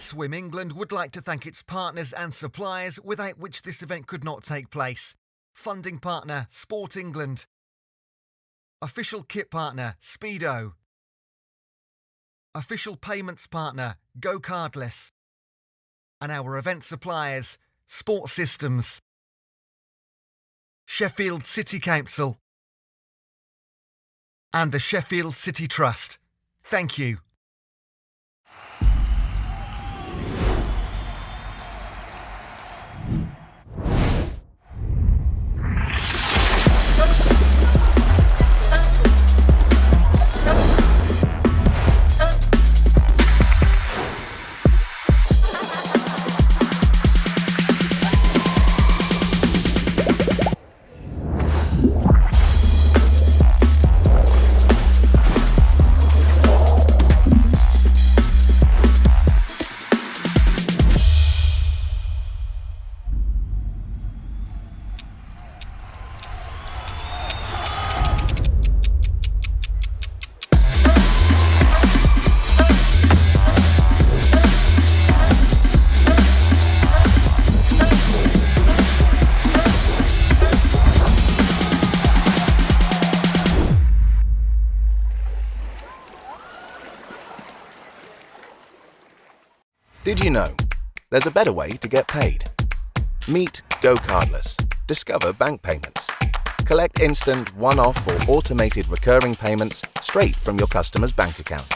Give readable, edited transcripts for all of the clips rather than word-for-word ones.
Swim England would like to thank its partners and suppliers without which this event could not take place. Funding partner, Sport England. Official kit partner, Speedo. Official payments partner, GoCardless. And our event suppliers, Sport Systems. Sheffield City Council. And the Sheffield City Trust. Thank you. Did you know there's a better way to get paid? Meet GoCardless. Discover bank payments. Collect instant, one-off or automated recurring payments straight from your customer's bank account.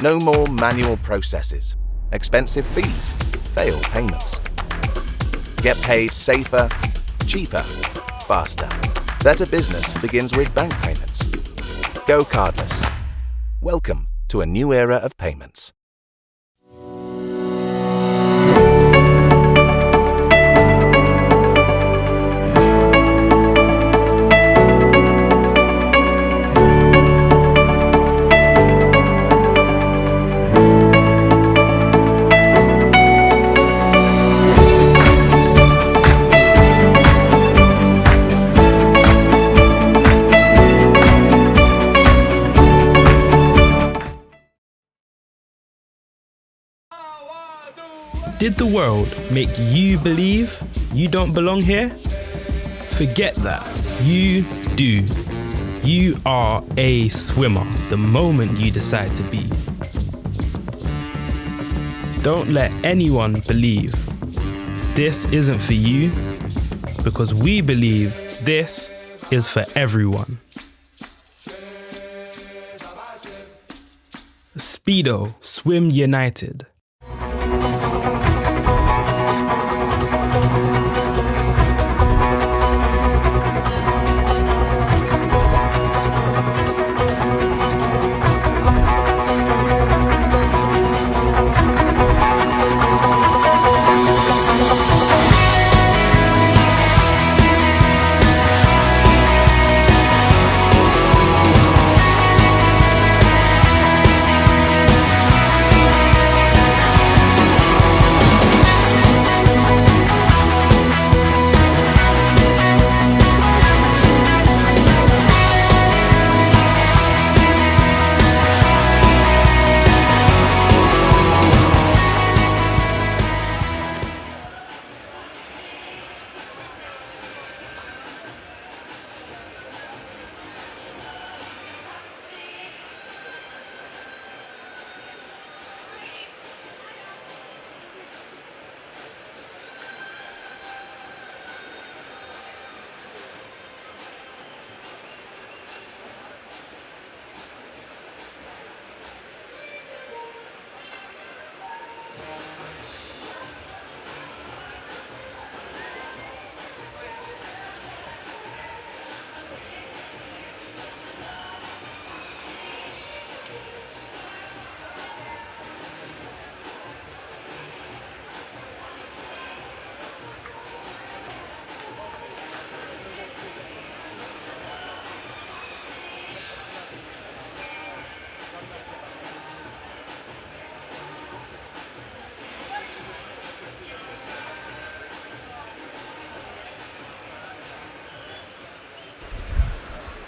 No more manual processes, expensive fees, failed payments. Get paid safer, cheaper, faster. Better business begins with bank payments. GoCardless. Welcome to a new era of payments. Did the world make you believe you don't belong here? Forget that. You do. You are a swimmer the moment you decide to be. Don't let anyone believe this isn't for you, because we believe this is for everyone. Speedo, Swim United.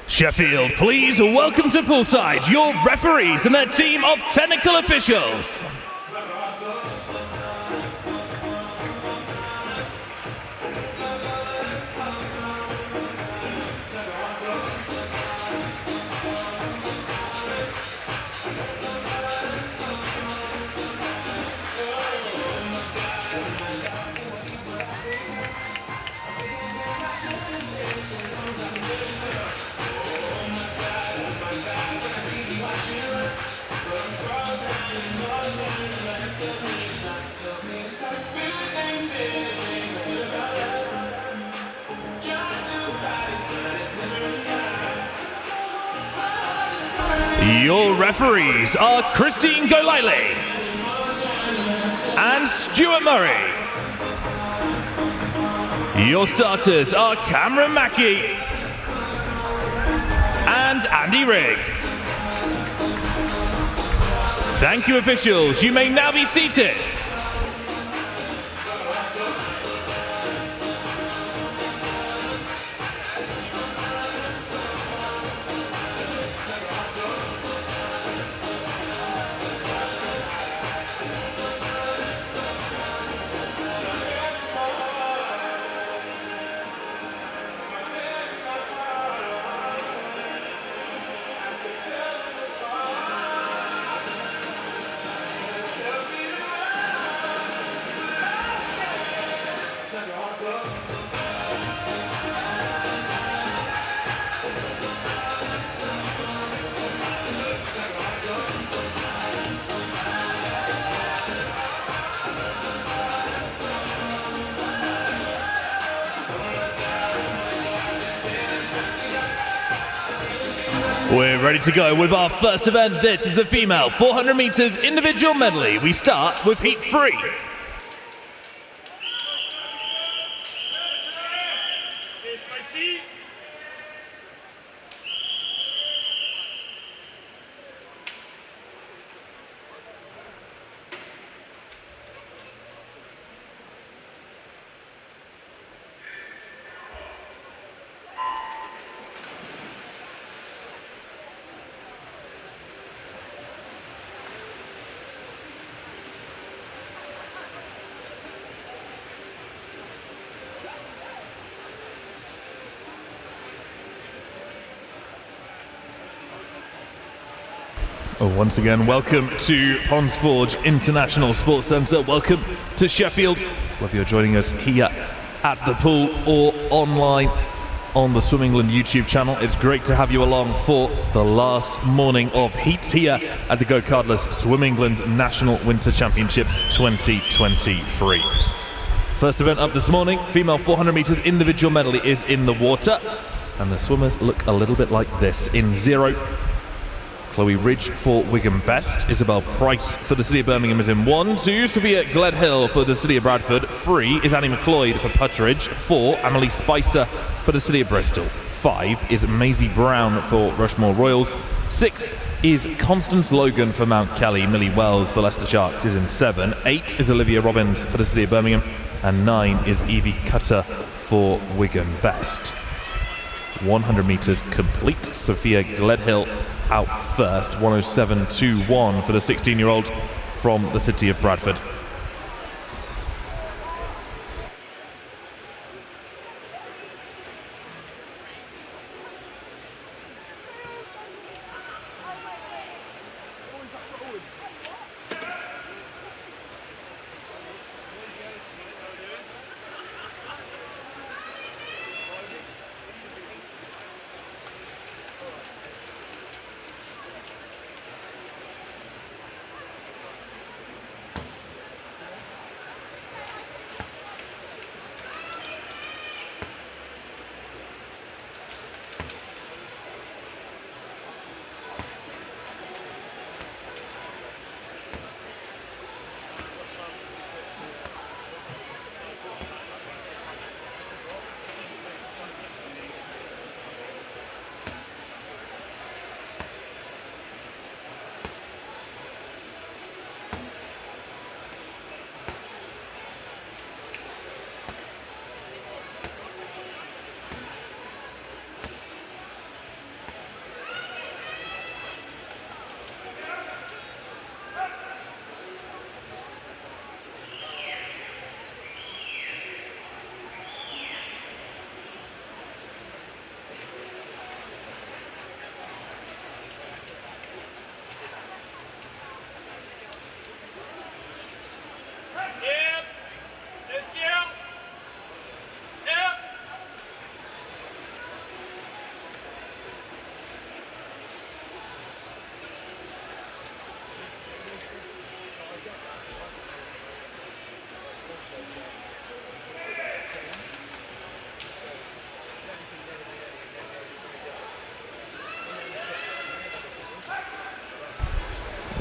Sheffield, please welcome to poolside your referees and their team of technical officials. Your referees are Christine Golaile and Stuart Murray. Your starters are Cameron Mackey and Andy Rigg. Thank you, officials. You may now be seated. We're ready to go with our first event. This is the female 400 meters individual medley. We start with heat 3. Once again, welcome to Ponds Forge International Sports Centre. Welcome to Sheffield, whether you're joining us here at the pool or online on the Swim England YouTube channel. It's great to have you along for the last morning of heats here at the GoCardless Swim England National Winter Championships 2023. First event up this morning, female 400 metres individual medley is in the water, and the swimmers look a little bit like this. In 0, Chloe Ridge for Wigan Best. Isabel Price for the City of Birmingham is in 1. 2, Sophia Gledhill for the City of Bradford. 3 is Annie McLeod for Puttridge. 4, Emily Spicer for the City of Bristol. 5 is Maisie Brown for Rushmore Royals. 6 is Constance Logan for Mount Kelly. Millie Wells for Leicester Sharks is in 7. 8 is Olivia Robbins for the City of Birmingham. And 9 is Evie Cutter for Wigan Best. 100 metres complete. Sophia Gledhill out first, 107.21 for the 16-year-old from the City of Bradford.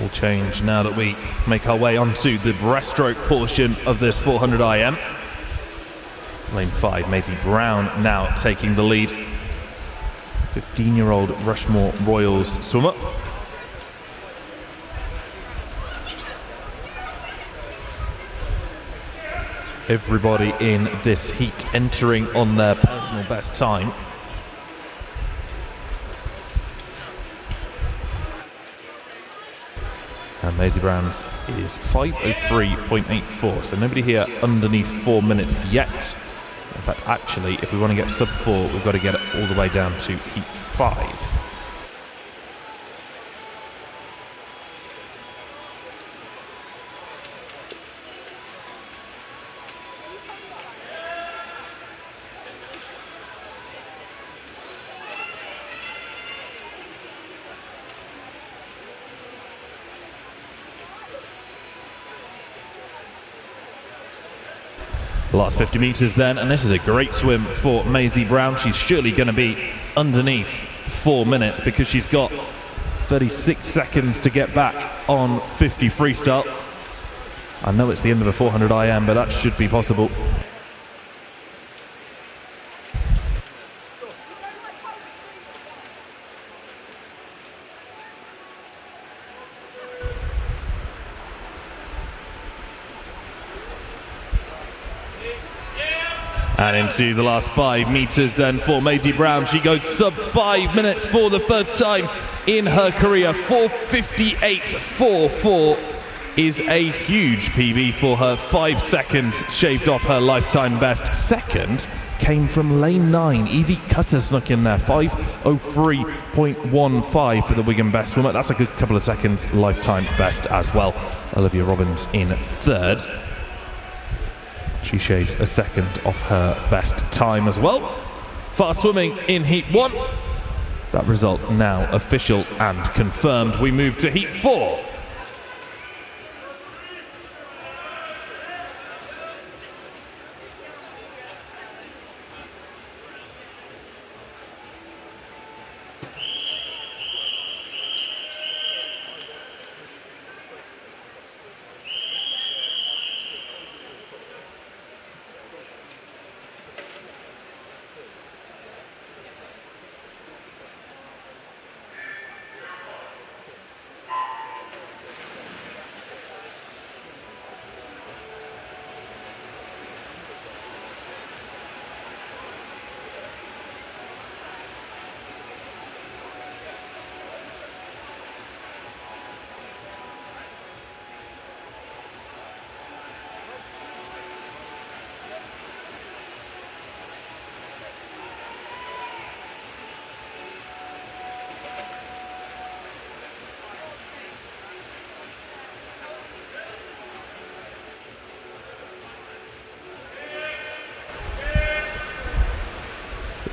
All change now that we make our way onto the breaststroke portion of this 400 IM. Lane 5, Maisie Brown now taking the lead. 15-year-old Rushmore Royals swimmer. Everybody in this heat entering on their personal best time. And Maisie Brown's is 5:03.84, so nobody here underneath 4 minutes yet. In fact, actually, if we want to get sub 4, we've got to get it all the way down to heat 5. Last 50 metres then, and this is a great swim for Maisie Brown. She's surely going to be underneath 4 minutes because she's got 36 seconds to get back on 50 freestyle. I know it's the end of a 400 IM, but that should be possible. And into the last 5 metres then for Maisie Brown. She goes sub 5 minutes for the first time in her career. 4:58.44 is a huge PB for her. 5 seconds shaved off her lifetime best. Second came from lane 9. Evie Cutter snuck in there. 5:03.15 for the Wigan best swimmer. That's a good couple of seconds lifetime best as well. Olivia Robbins in third. She shaves a second off her best time as well. Fast swimming in heat 1. That result now official and confirmed. We move to heat 4.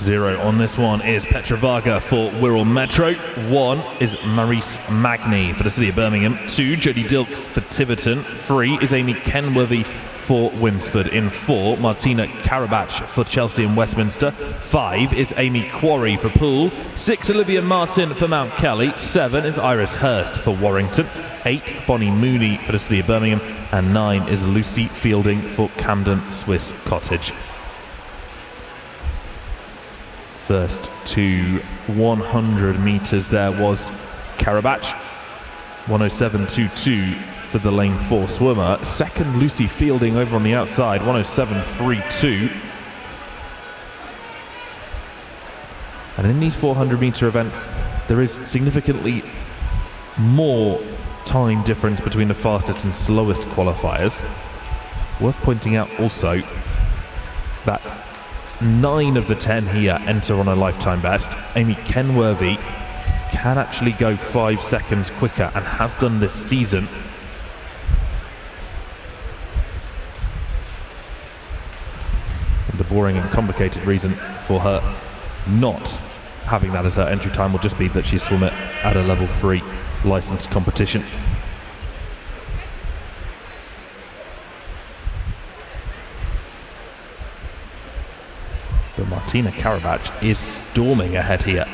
Zero on this one is Petra Varga for Wirral Metro. 1 is Maurice Magny for the City of Birmingham. 2, Jodie Dilks for Tiverton. 3 is Amy Kenworthy for Winsford. In 4, Martina Karabach for Chelsea and Westminster. 5 is Amy Quarry for Poole. 6, Olivia Martin for Mount Kelly. 7 is Iris Hurst for Warrington. 8, Bonnie Mooney for the City of Birmingham. And 9 is Lucy Fielding for Camden Swiss Cottage. First to 100 metres there was Karabach, 107.22 for the lane 4 swimmer. Second, Lucy Fielding over on the outside, 107.32. And in these 400 metre events, there is significantly more time difference between the fastest and slowest qualifiers. Worth pointing out also that 9 of the 10 here enter on a lifetime best. Amy Kenworthy can actually go 5 seconds quicker and has done this season. And the boring and complicated reason for her not having that as her entry time will just be that she swum it at a level 3 licensed competition. But Martina Karabach is storming ahead here.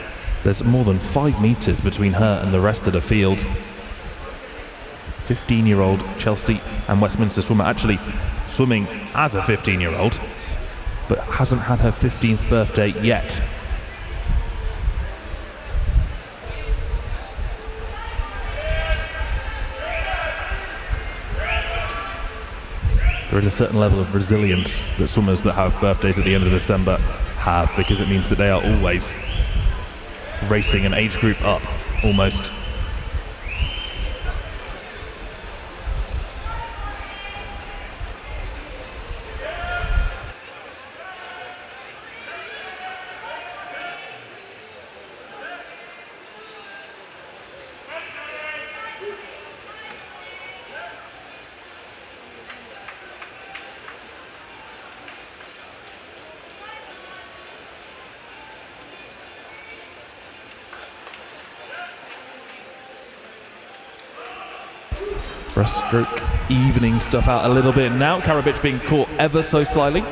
There's more than 5 metres between her and the rest of the field. 15-year-old Chelsea and Westminster swimmer, actually swimming as a 15-year-old, but hasn't had her 15th birthday yet. There is a certain level of resilience that swimmers that have birthdays at the end of December have, because it means that they are always racing an age group up, almost. Breaststroke evening stuff out a little bit now. Karabatic being caught ever so slightly.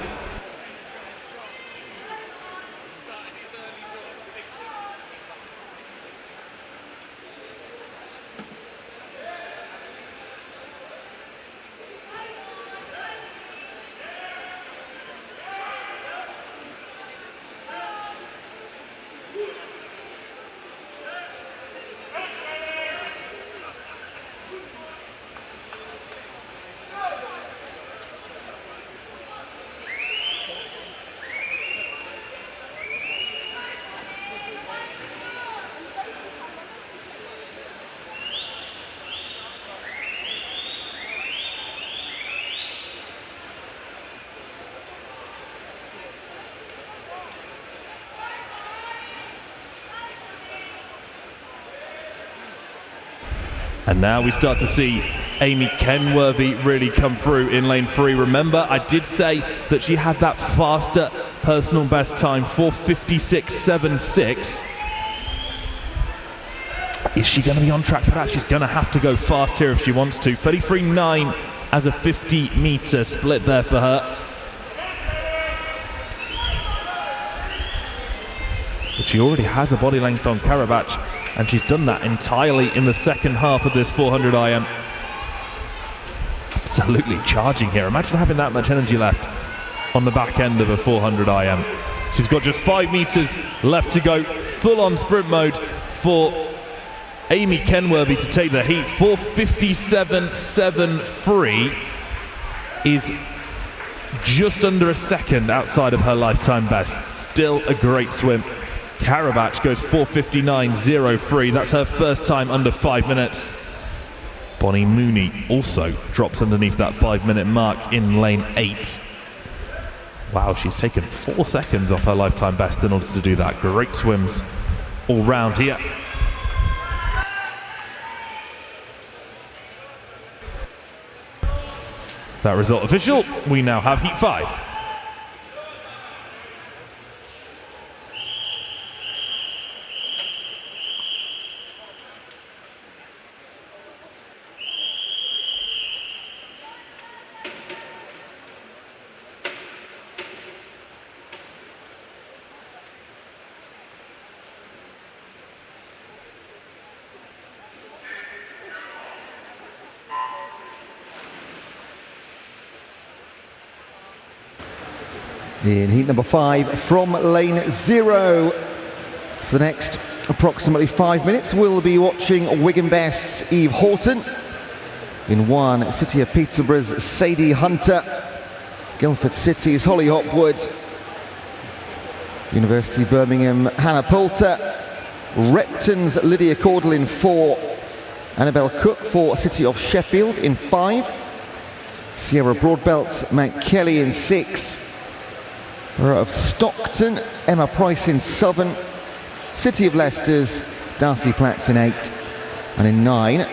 And now we start to see Amy Kenworthy really come through in lane 3. Remember, I did say that she had that faster personal best time, 4:56.76. Is she going to be on track for that? She's going to have to go fast here if she wants to. 33.9 as a 50-meter split there for her. But she already has a body length on Karabatic, and she's done that entirely in the second half of this 400 IM. Absolutely charging here. Imagine having that much energy left on the back end of a 400 IM. She's got just 5 meters left to go. Full on sprint mode for Amy Kenworthy to take the heat. 4:57.73 is just under a second outside of her lifetime best. Still a great swim. Karabatic goes 4:59.03. That's her first time under 5 minutes. Bonnie Mooney also drops underneath that 5-minute mark in lane 8. Wow, she's taken 4 seconds off her lifetime best in order to do that. Great swims all round here. That result official. We now have heat 5. In heat number 5 from lane 0. For the next approximately 5 minutes, we'll be watching Wigan Best's Eve Horton. In 1, City of Peterborough's Sadie Hunter. Guildford City's Holly Hopwood. University of Birmingham, Hannah Poulter. Repton's Lydia Caudle in 4. Annabelle Cook for City of Sheffield in 5. Sierra Broadbelt, Mount Kelly in 6. Of Stockton, Emma Price in Southern. City of Leicester's Darcy Platts in 8. And in 9,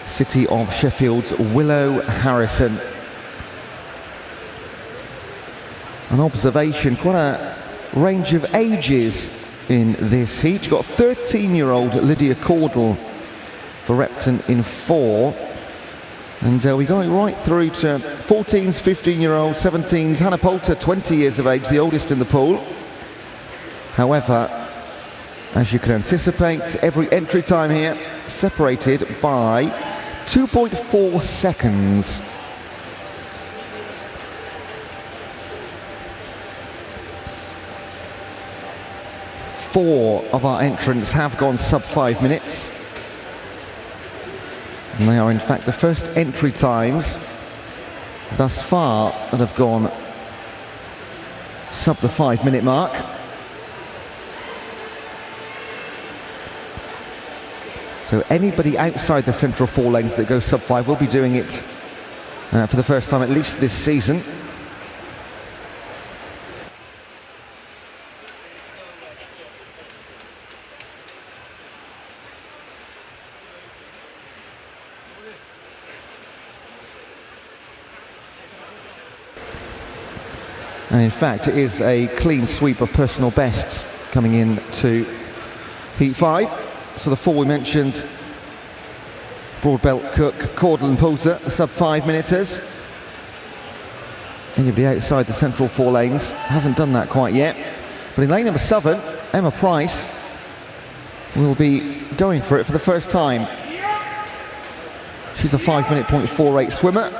City of Sheffield's Willow Harrison. An observation, quite a range of ages in this heat. You've got 13-year-old Lydia Caudle for Repton in 4. And we're going right through to 14s, 15-year-olds, 17s. Hannah Poulter, 20 years of age, the oldest in the pool. However, as you can anticipate, every entry time here separated by 2.4 seconds. Four of our entrants have gone sub 5 minutes. And they are in fact the first entry times thus far that have gone sub the 5 minute mark. So anybody outside the central 4 lanes that goes sub 5 will be doing it for the first time at least this season. And in fact, it is a clean sweep of personal bests coming in to Heat 5. So the 4 we mentioned, Broadbelt, Cook, Caudle and Poulter, sub 5 minuters. Anybody outside the central 4 lanes hasn't done that quite yet. But in lane number 7, Emma Price will be going for it for the first time. She's a 5-minute .48 swimmer.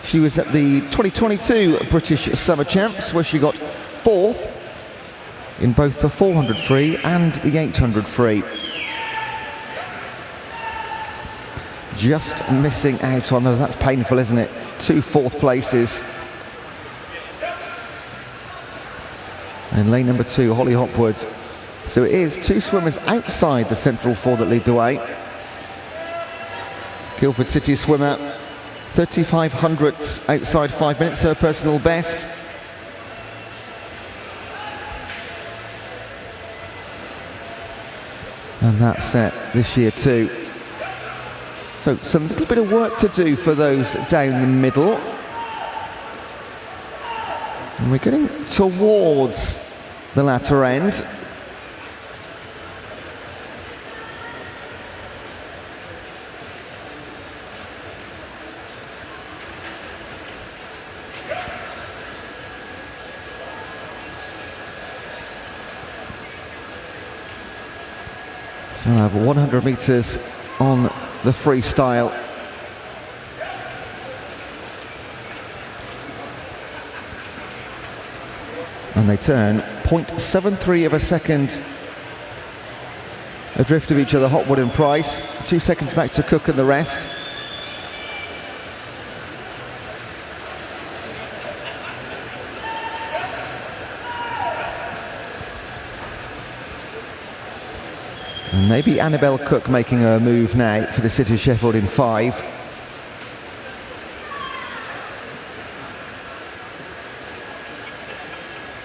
She was at the 2022 British Summer Champs, where she got 4th in both the 400 free and the 800 free. Just missing out on those. That's painful, isn't it? 2 4th places. And lane number 2, Holly Hopwood. So it is 2 swimmers outside the central 4 that lead the way. Guildford City swimmer, 35 hundredths outside 5 minutes, her personal best. And that's set this year too. So some little bit of work to do for those down the middle. And we're getting towards the latter end. So I have 100 metres on the freestyle. And they turn 0.73 of a second adrift of each other, Hopwood and Price. 2 seconds back to Cook and the rest. And maybe Annabelle Cook making her move now for the City of Sheffield in 5.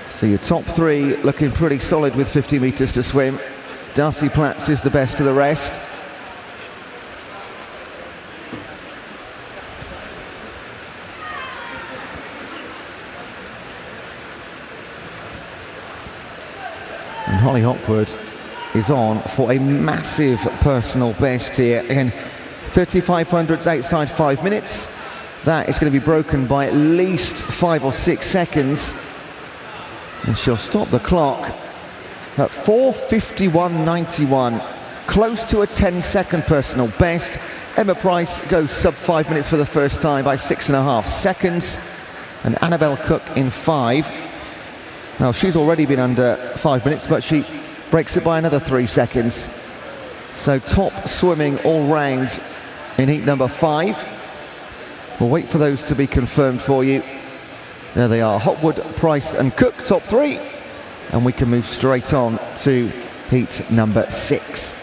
So your top 3 looking pretty solid with 50 metres to swim. Darcy Platts is the best of the rest. And Holly Hopwood is on for a massive personal best here. Again, 3,500s outside 5 minutes. That is going to be broken by at least 5 or 6 seconds. And she'll stop the clock at 4:51.91, close to a 10-second personal best. Emma Price goes sub 5 minutes for the first time by 6.5 seconds. And Annabelle Cook in 5. Now, she's already been under 5 minutes, but she breaks it by another 3 seconds. So top swimming all round in heat number 5. We'll wait for those to be confirmed for you. There they are, Hopwood, Price and Cook, top 3. And we can move straight on to heat number 6.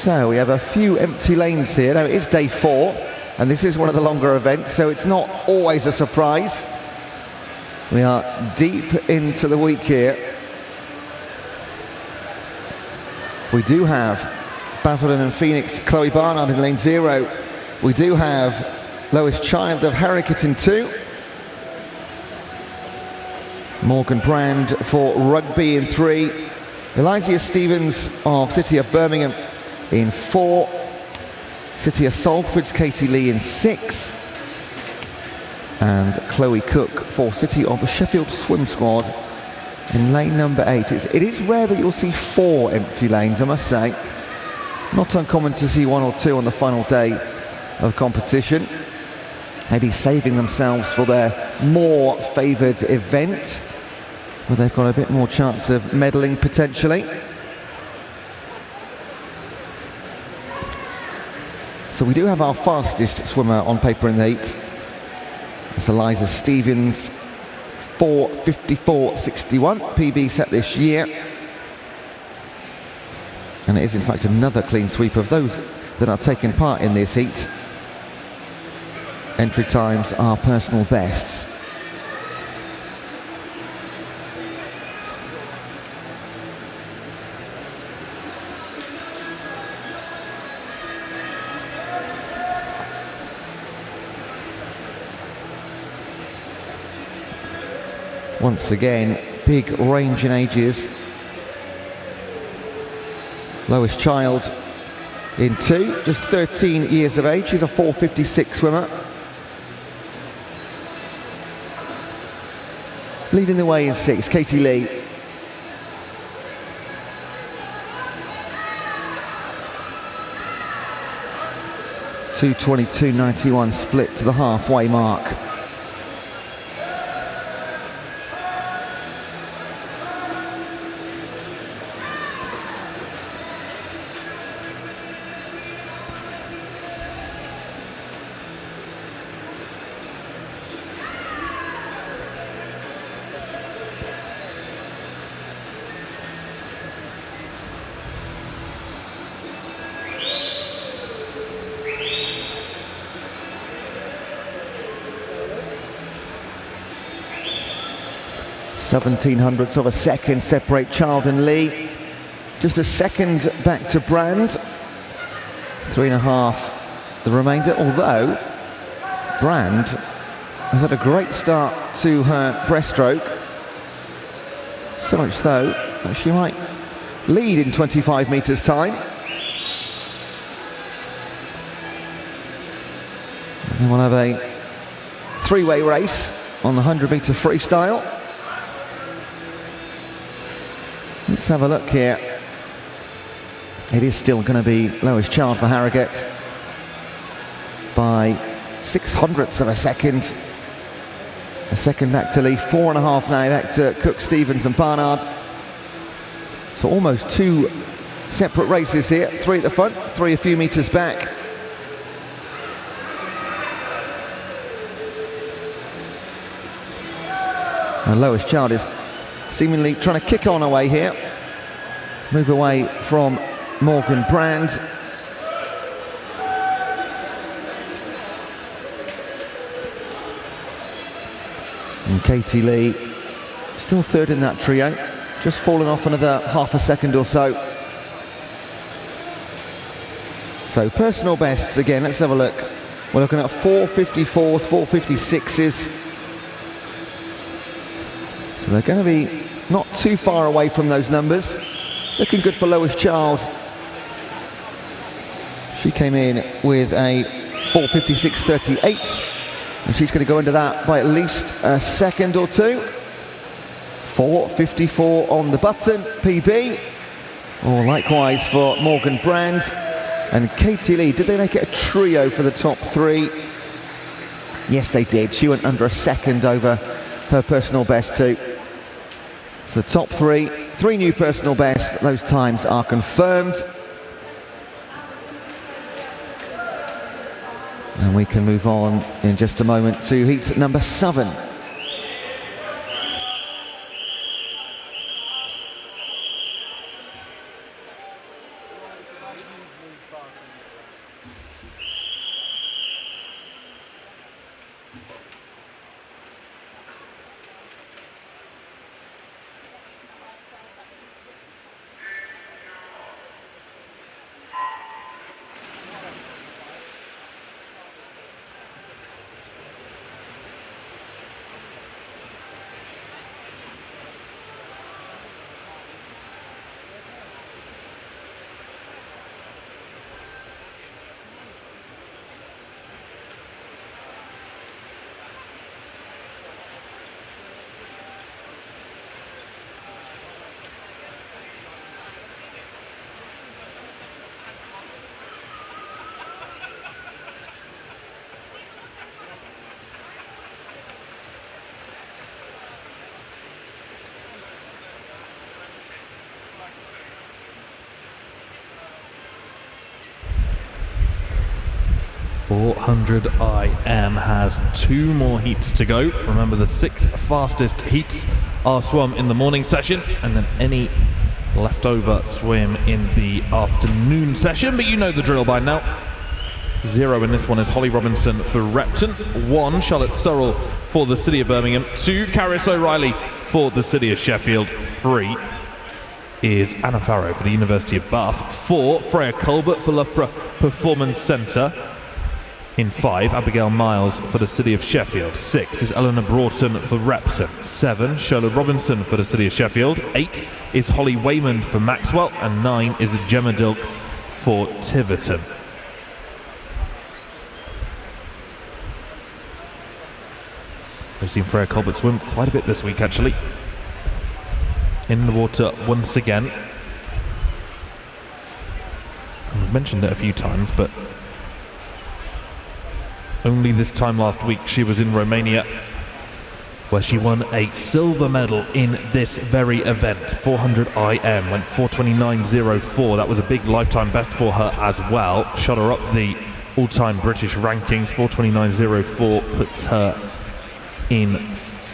So we have a few empty lanes here. Now it is day 4, and this is one of the longer events, so it's not always a surprise. We are deep into the week here. We do have Basildon and Phoenix, Chloe Barnard in lane 0. We do have Lois Child of Harrogate in 2. Morgan Brand for Rugby in 3. Elysia Stevens of City of Birmingham in 4. City of Salford's Katie Lee in 6. And Chloe Cook for City of Sheffield Swim Squad in lane number 8. It is rare that you'll see 4 empty lanes, I must say. Not uncommon to see 1 or 2 on the final day of competition. Maybe saving themselves for their more favoured event, where they've got a bit more chance of medaling potentially. So we do have our fastest swimmer on paper in the heat. It's Elysia Stevens, 4:54.61, PB set this year. And it is in fact another clean sweep of those that are taking part in this heat. Entry times are personal bests. Once again, big range in ages. Lois Child in 2, just 13 years of age. She's a 4:56 swimmer. Leading the way in 6, Katie Lee. (2:22.91) split to the halfway mark. (1700ths of a second separate Child and Lee. Just a second back to Brand. 3.5 the remainder, although Brand has had a great start to her breaststroke. So much so that she might lead in 25 metres time. And then we'll have a 3-way race on the 100-metre freestyle. Let's have a look here. It is still going to be Lois Child for Harrogate by 600ths of a second. A second back to Lee, 4.5 now back to Cook, Stevens and Barnard. So almost 2 separate races here. 3 at the front, 3 a few metres back. And Lois Child is seemingly trying to kick on away here. Move away from Morgan Brand. And Katie Lee, still third in that trio. Just falling off another half a second or so. So personal bests again, let's have a look. We're looking at 4:54s, 4:56s. So they're going to be not too far away from those numbers. Looking good for Lois Child. She came in with a 4:56.38, and she's going to go into that by at least a second or 2. 4:54 on the button, PB. Or likewise for Morgan Brand and Katie Lee. Did they make it a trio for the top 3? Yes, they did. She went under a second over her personal best too. The top 3 new personal bests. Those times are confirmed. And we can move on in just a moment to heat number 7. 400 IM has 2 more heats to go. Remember, the 6 fastest heats are swum in the morning session, and then any leftover swim in the afternoon session. But you know the drill by now. 0 in this one is Holly Robinson for Repton. 1, Charlotte Surrell for the City of Birmingham. 2, Caris O'Reilly for the City of Sheffield. 3 is Anna Farrow for the University of Bath. 4, Freya Colbert for Loughborough Performance Centre. In 5, Abigail Miles for the City of Sheffield. 6 is Eleanor Broughton for Repton. 7, Charlotte Robinson for the City of Sheffield. 8 is Holly Waymond for Maxwell. And 9 is Gemma Dilks for Tiverton. We've seen Freya Colbert swim quite a bit this week, actually. In the water once again. And we've mentioned it a few times, but only this time last week she was in Romania, where she won a silver medal in this very event. 400 IM, went 4:29.04. That was a big lifetime best for her as well. Shot her up the all-time British rankings. 4:29.04 puts her in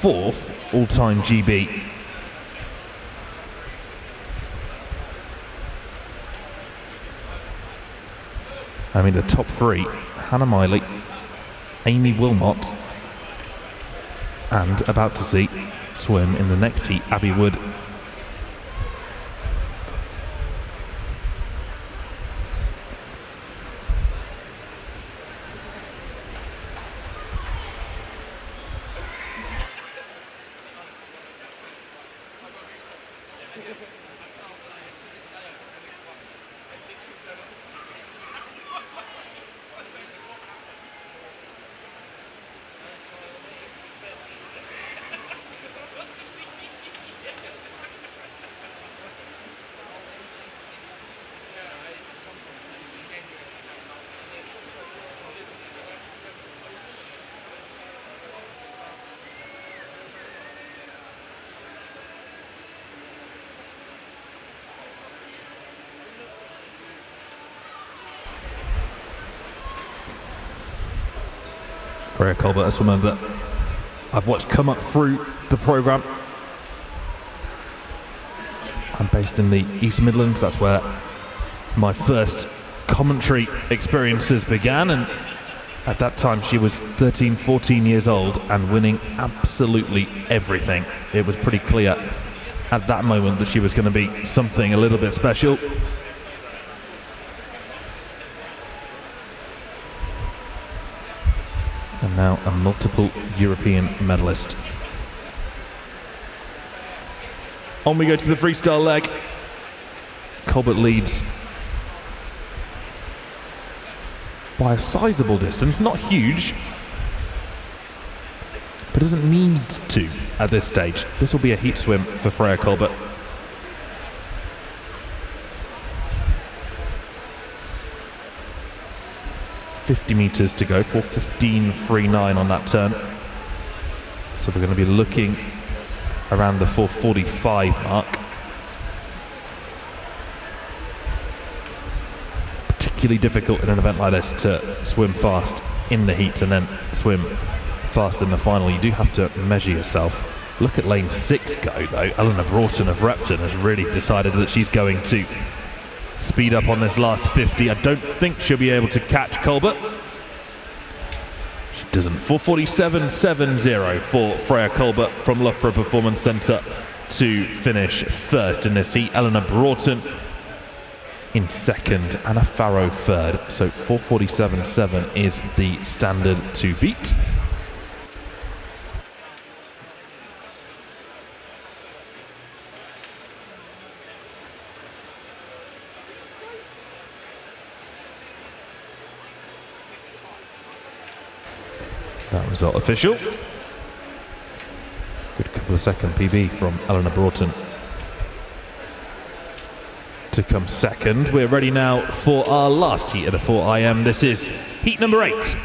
4th all-time GB. I mean, the top 3, Hannah Miley, Amy Wilmot, and about to see swim in the next heat, Abby Wood. Freya Colbert, a swimmer that I've watched come up through the programme. I'm based in the East Midlands. That's where my first commentary experiences began, and at that time she was 13, 14 years old and winning absolutely everything. It was pretty clear at that moment that she was going to be something a little bit special. And now a multiple European medalist. On we go to the freestyle leg. Colbert leads by a sizable distance, not huge, but doesn't need to at this stage. This will be a heat swim for Freya Colbert. .50 metres to go, 4:15.39 on that turn. So we're going to be looking around the 4:45 mark. Particularly difficult in an event like this to swim fast in the heats and then swim fast in the final. You do have to measure yourself. Look at lane 6 go though. Eleanor Broughton of Repton has really decided that she's going to speed up on this last 50. I don't think she'll be able to catch Colbert. She doesn't. 4:47.70 for Freya Colbert from Loughborough Performance Centre to finish first in this heat. Eleanor Broughton in second, Anna Farrow third. So 4:47.7 is the standard to beat. That result official. Good couple of second PB from Eleanor Broughton to come second. We're ready now for our last heat of the 4 IM. This is heat number 8.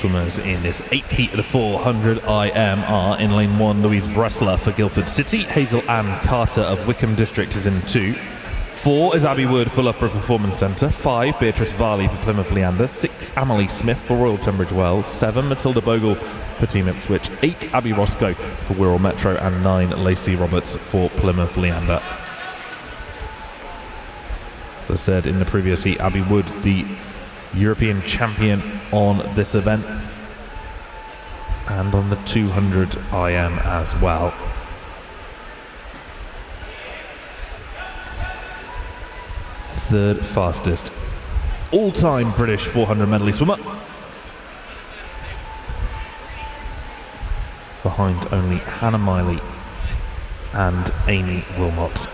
swimmers in this 8th heat of the 400 IM are in lane 1, Louise Bressler for Guildford City. Hazel Ann Carter of Wickham District is in 2. 4 is Abby Wood for Loughborough Performance Centre. 5, Beatrice Varley for Plymouth Leander. 6, Amelie Smith for Royal Tunbridge Wells. 7, Matilda Bogle for Team Ipswich. 8, Abby Roscoe for Wirral Metro. And 9, Lacey Roberts for Plymouth Leander. As I said in the previous heat, Abby Wood, the European champion on this event and on the 200 IM as well. Third fastest all-time British 400 medley swimmer, behind only Hannah Miley and Amy Wilmot.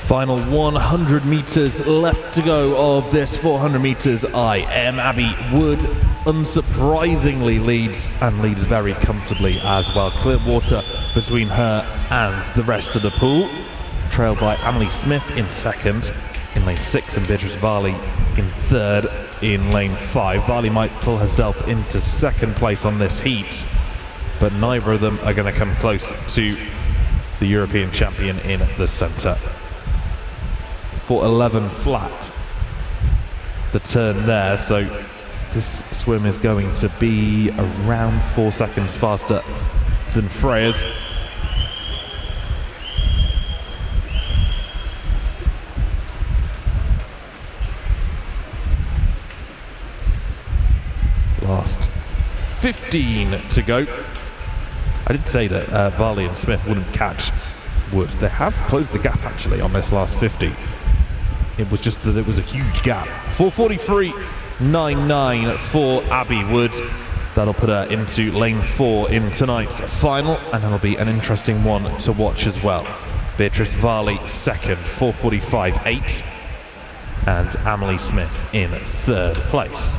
Final 100 metres left to go of this 400 metres IM. Abby Wood unsurprisingly leads very comfortably as well. Clear water between her and the rest of the pool, trailed by Amelie Smith in second in lane 6 and Beatrice Varley in third in lane 5. Varley might pull herself into second place on this heat, but neither of them are going to come close to the European champion in the centre. 4:11 flat, the turn there, so this swim is going to be around 4 seconds faster than Freya's. Last 15 to go. I did say that Varley and Smith wouldn't catch Wood. They have closed the gap actually on this last 50. It was just that it was a huge gap. 4:43.99 for Abby Wood. That'll put her into lane 4 in tonight's final, and that'll be an interesting one to watch as well. Beatrice Varley second, 4:45.8, and Amelie Smith in third place.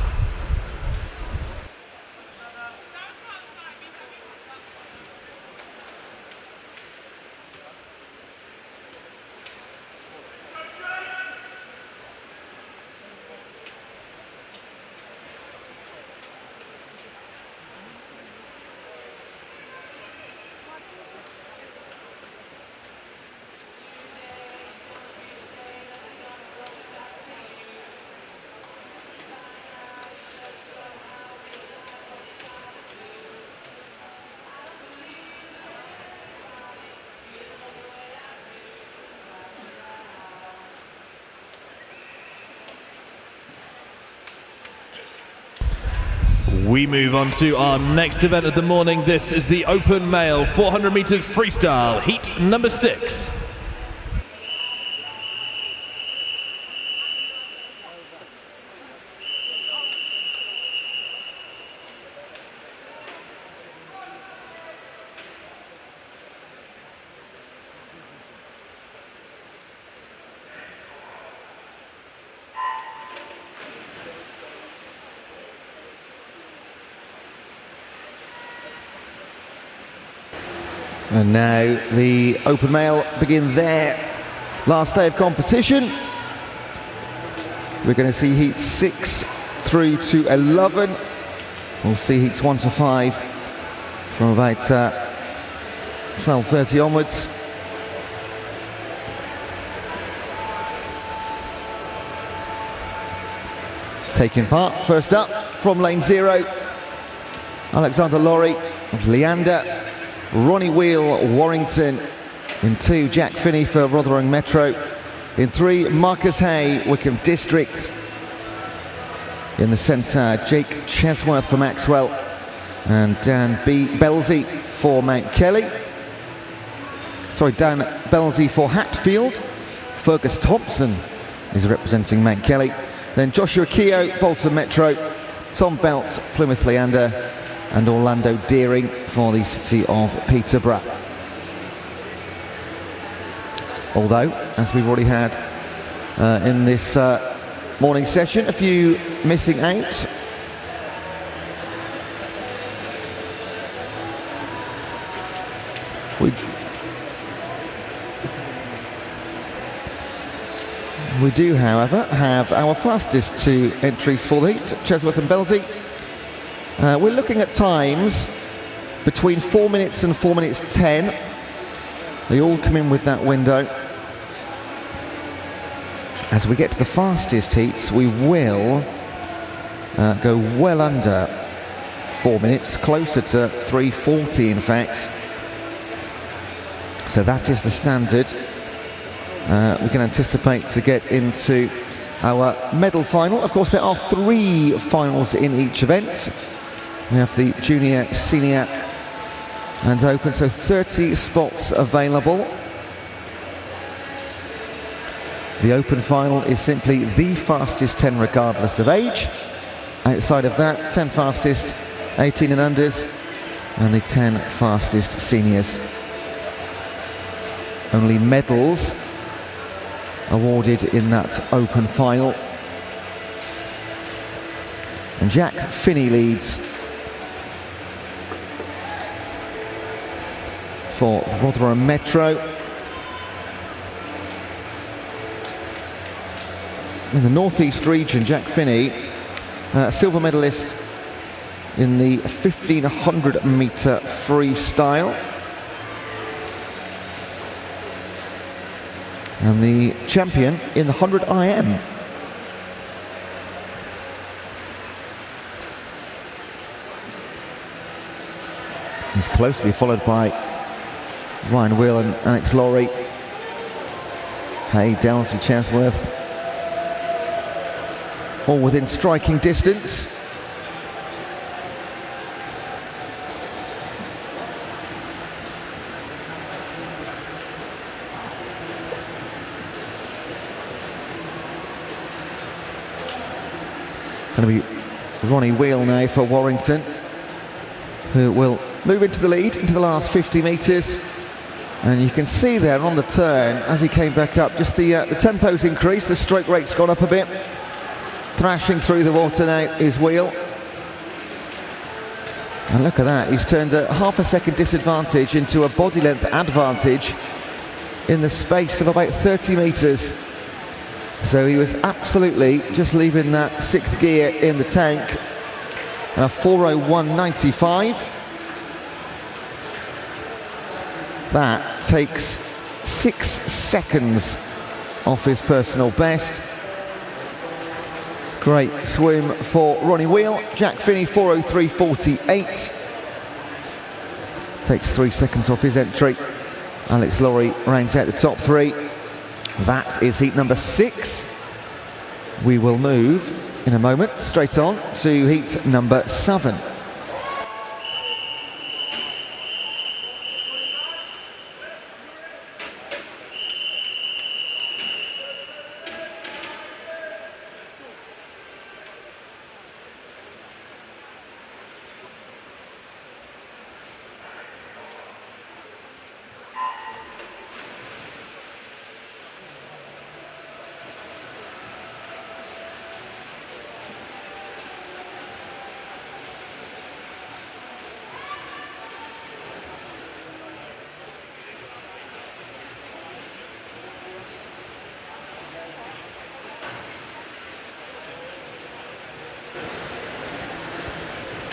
We move on to our next event of the morning. This is the open male 400 meters freestyle, heat number 6. And now the open male begin their last day of competition. We're going to see heats 6 through to 11. We'll see heats 1 to 5 from about 12:30 onwards. Taking part, first up from lane 0, Alexander Laurie of Leander. Ronnie Wheel, Warrington. In 2, Jack Finney for Rotherham Metro. In 3, Marcus Hay, Wickham District. In the centre, Jake Chesworth for Maxwell. And Dan Belsey for Mount Kelly. Dan Belsey for Hatfield. Fergus Thompson is representing Mount Kelly. Then Joshua Keogh, Bolton Metro. Tom Belt, Plymouth Leander. And Orlando Deering for the city of Peterborough. Although, as we've already had in this morning session, a few missing out. We do, however, have our fastest 2 entries for the heat, Chesworth and Belsey. We're looking at times between 4 minutes and 4 minutes 10. They all come in with that window. As we get to the fastest heats, we will go well under 4 minutes, closer to 3:40 in fact. So that is the standard. We can anticipate to get into our medal final. Of course, there are 3 finals in each event. We have the junior, senior and open, so 30 spots available. The open final is simply the fastest 10 regardless of age. Outside of that, 10 fastest 18 and unders and the 10 fastest seniors. Only medals awarded in that open final. And Jack Finney leads for Rotherham Metro. In the northeast region, Jack Finney, silver medalist in the 1500 metre freestyle. And the champion in the 100 IM. He's closely followed by Ryan Wheel and Alex Laurie. Hay, Delsey, Chesworth, all within striking distance. Going to be Ronnie Wheel now for Warrington, who will move into the lead into the last 50 metres. And you can see there on the turn, as he came back up, just the tempo's increased, the stroke rate's gone up a bit. Thrashing through the water now is Wheel. And look at that, he's turned a half a second disadvantage into a body length advantage in the space of about 30 metres. So he was absolutely just leaving that 6th gear in the tank. And a 4:01.95. That takes 6 seconds off his personal best. Great swim for Ronnie Wheel. Jack Finney, 4:03.48. Takes 3 seconds off his entry. Alex Laurie rounds out the top 3. That is heat number 6. We will move in a moment. Straight on to heat number 7.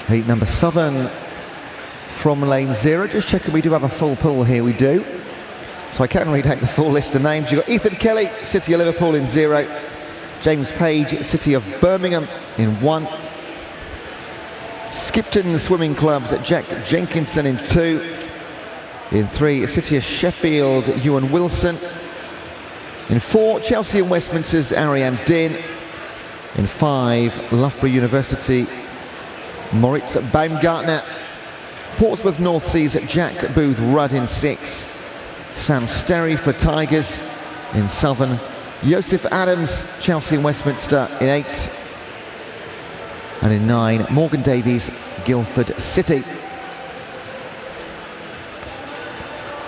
Heat number 7 from lane 0. Just checking we do have a full pool here. We do. So I can read out the full list of names. You've got Ethan Kelly, City of Liverpool in 0. James Page, City of Birmingham in 1. Skipton Swimming Club's Jack Jenkinson in 2. In 3, City of Sheffield, Ewan Wilson. In 4, Chelsea and Westminster's Ariane Din. In 5, Loughborough University, Moritz Baumgartner. Portsmouth North Sea's Jack Booth Rudd in 6. Sam Sterry for Tigers in 7. Joseph Adams, Chelsea and Westminster in 8. And in 9, Morgan Davies, Guildford City.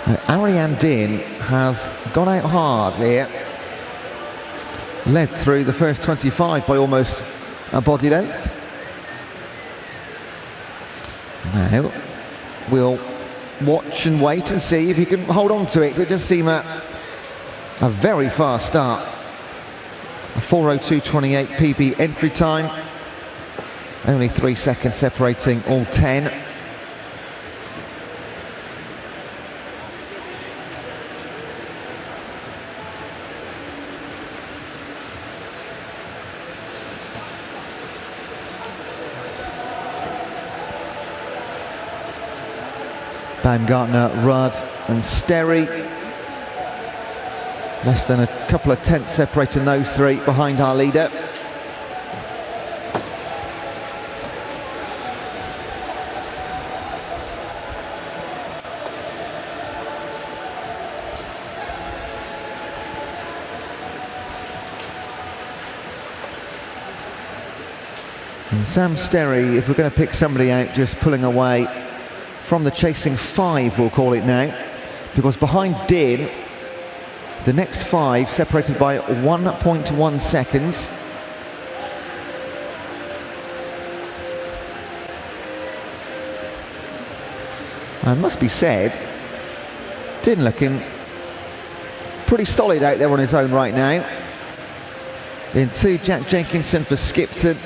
Now, Ariane Din has gone out hard here. Led through the first 25 by almost a body length. Now, we'll watch and wait and see if he can hold on to it. It does seem a very fast start. A 4:02.28 PB entry time. Only 3 seconds separating all 10. Baumgartner, Rudd and Sterry. Less than a couple of tenths separating those 3 behind our leader. And Sam Sterry, if we're going to pick somebody out, just pulling away from the chasing 5, we'll call it now, because behind Din, the next 5 separated by 1.1 seconds. And must be said, Din looking pretty solid out there on his own right now. In 2, Jack Jenkinson for Skipton.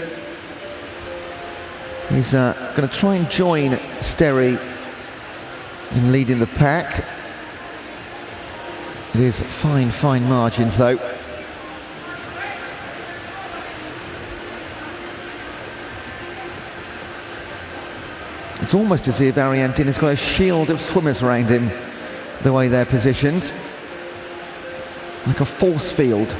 He's going to try and join Sterry in leading the pack. It is fine margins though. It's almost as if Ariane Din has got a shield of swimmers around him, the way they're positioned. Like a force field.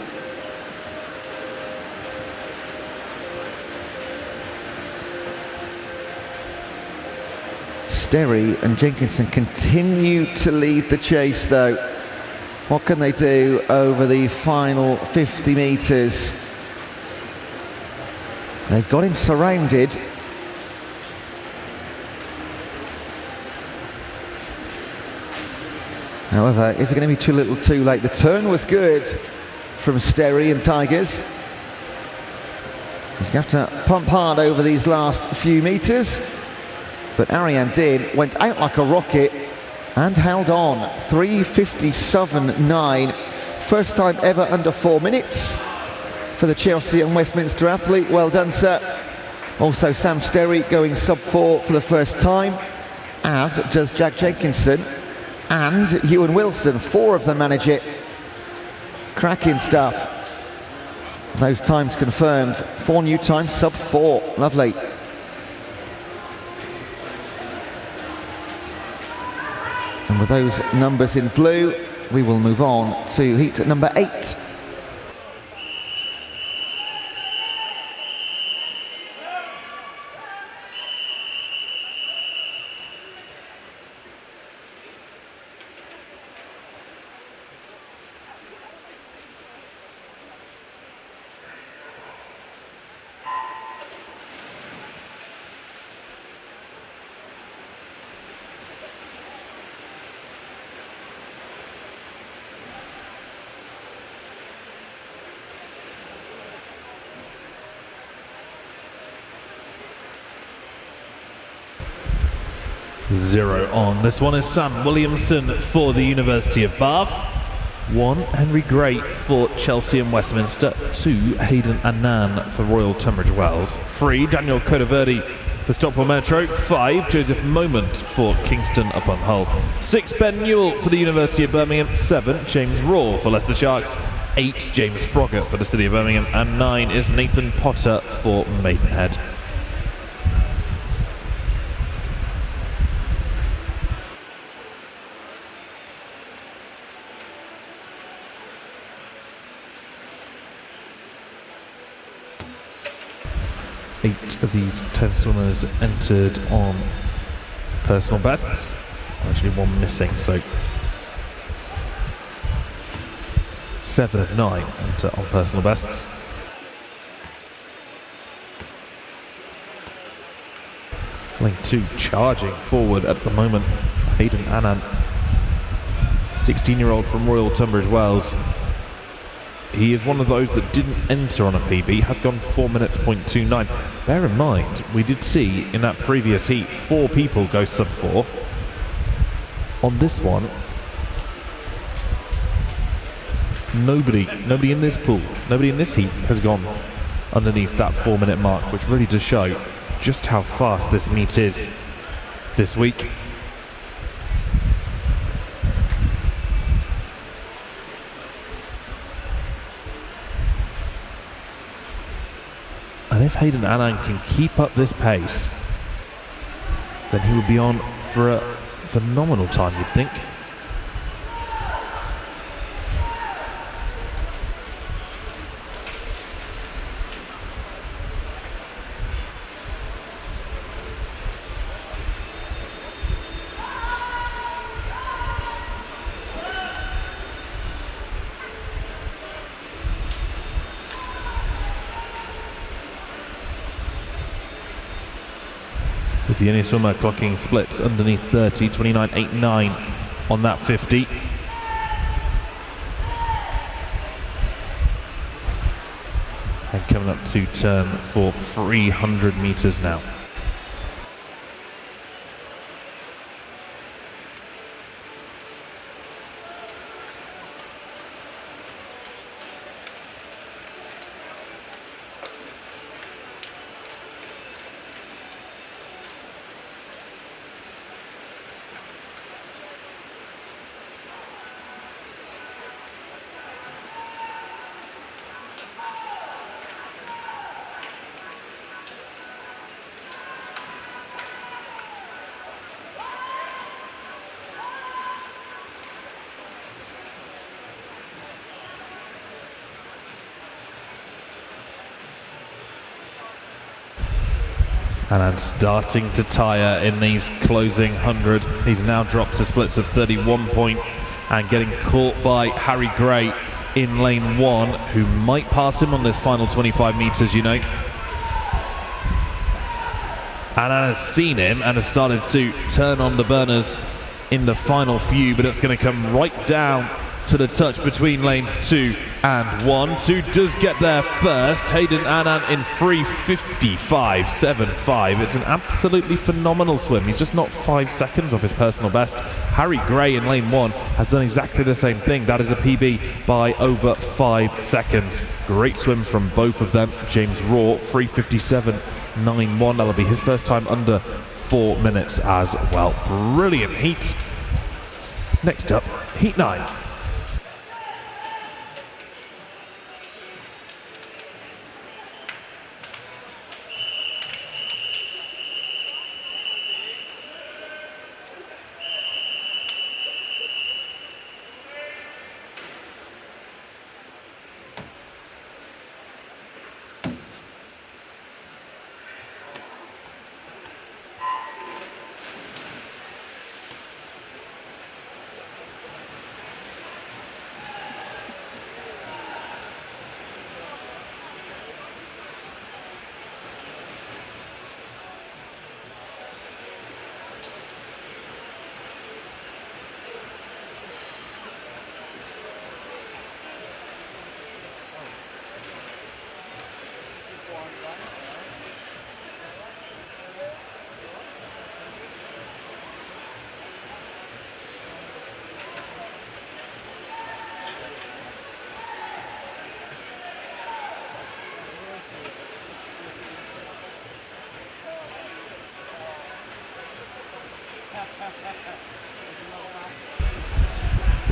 Sterry and Jenkinson continue to lead the chase though. What can they do over the final 50 metres? They've got him surrounded. However, is it going to be too little too late? The turn was good from Sterry and Tigers. He's going to have to pump hard over these last few metres. But Ariane Din went out like a rocket and held on. 3:57.9. First time ever under 4 minutes for the Chelsea and Westminster athlete. Well done, sir. Also Sam Sterry going sub-4 for the first time, as does Jack Jenkinson and Ewan Wilson. 4 of them manage it. Cracking stuff. Those times confirmed. 4 new times, sub-4. Lovely. And with those numbers in blue, we will move on to heat number 8. 0 on. This one is Sam Williamson for the University of Bath. 1, Henry Gray for Chelsea and Westminster. 2, Hayden Annan for Royal Tunbridge Wells. 3, Daniel Codaverde for Stockport Metro. 5, Joseph Moment for Kingston upon Hull. 6, Ben Newell for the University of Birmingham. 7, James Raw for Leicester Sharks. 8, James Froggatt for the City of Birmingham. And 9 is Nathan Potter for Maidenhead. Eight of these 10 swimmers entered on personal bests. Actually, 1 missing, so 7 of 9 enter on personal bests. Lane 2 charging forward at the moment. Hayden Annan, 16-year-old from Royal Tunbridge Wells. He is one of those that didn't enter on a PB, has gone 4 minutes, 0.29. Bear in mind, we did see in that previous heat 4 people go sub 4. On this one, nobody in this pool, nobody in this heat has gone underneath that 4-minute mark, which really does show just how fast this meet is this week. And if Hayden Annan can keep up this pace, then he will be on for a phenomenal time, you'd think. With the only swimmer clocking splits underneath 30, 29.89 on that 50. And coming up to turn for 300 metres now. And I'm starting to tire in these closing 100. He's now dropped to splits of 31 point and getting caught by Harry Gray in lane 1, who might pass him on this final 25 metres, you know. And has seen him and has started to turn on the burners in the final few, but it's going to come right down to the touch between lanes 2 and 1. 2 does get there first. Hayden Annan in 3:55.75. It's an absolutely phenomenal swim. He's just not 5 seconds off his personal best. Harry Gray in lane 1 has done exactly the same thing. That is a PB by over 5 seconds. Great swim from both of them. James Raw, 3:57.91. That'll be his first time under 4 minutes as well. Brilliant heat. Next up, heat 9.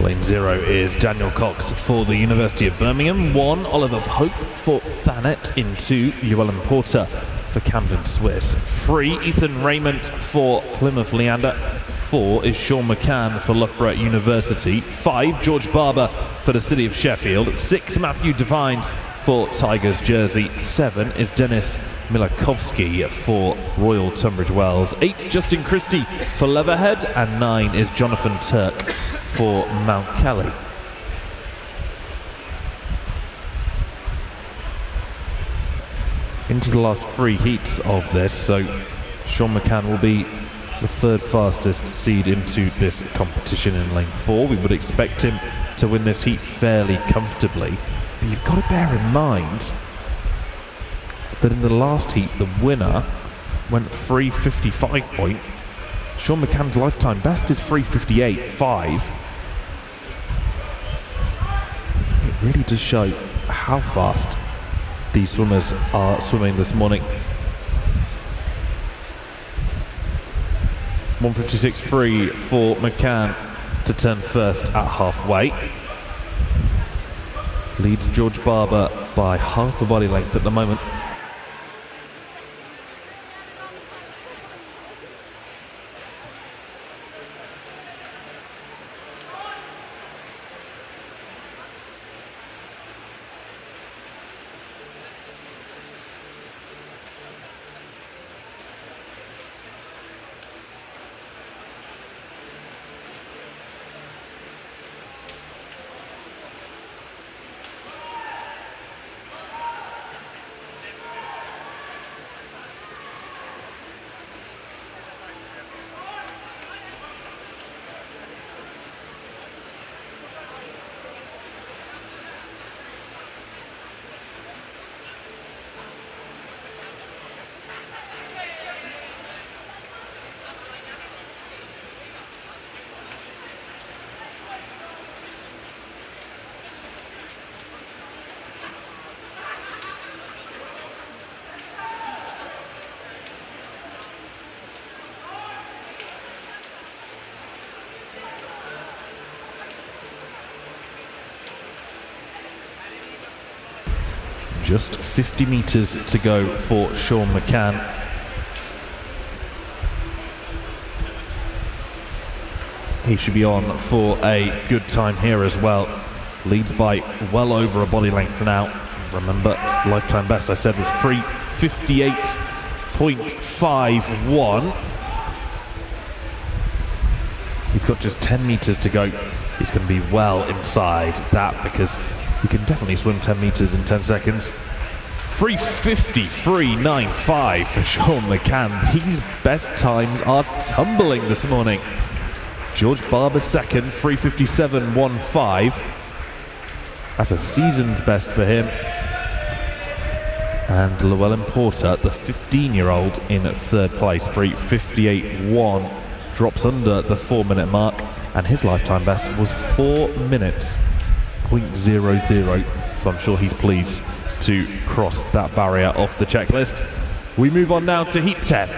Lane 0 is Daniel Cox for the University of Birmingham. 1, Oliver Pope for Thanet. In 2, Llewellyn Porter for Camden Swiss. 3, Ethan Raymond for Plymouth Leander. 4 is Sean McCann for Loughborough University. 5, George Barber for the City of Sheffield. 6, Matthew Devines for Tigers Jersey. 7 is Dennis Milakovsky for Royal Tunbridge Wells. 8, Justin Christie for Leatherhead. And 9 is Jonathan Turk for Mount Kelly. Into the last 3 heats of this, so Sean McCann will be the 3rd fastest seed into this competition in lane 4. We would expect him to win this heat fairly comfortably, but you've got to bear in mind that in the last heat the winner went 3:55 point. Sean McCann's lifetime best is 3:58.5. It really does show how fast these swimmers are swimming this morning. 1:56.3 for McCann to turn first at halfway. Leads George Barber by half a body length at the moment. Just 50 metres to go for Sean McCann. He should be on for a good time here as well. Leads by well over a body length now. Remember, lifetime best I said was 3:58.51. He's got just 10 metres to go. He's going to be well inside that because he can definitely swim 10 metres in 10 seconds. 3:53.95 for Sean McCann. These best times are tumbling this morning. George Barber second, 3:57.15. That's a season's best for him. And Llewellyn Porter, the 15-year-old, in 3rd place, 3:58.1. Drops under the 4-minute mark, and his lifetime best was 4 minutes 0.00. So I'm sure he's pleased to cross that barrier off the checklist. We move on now to Heat 10.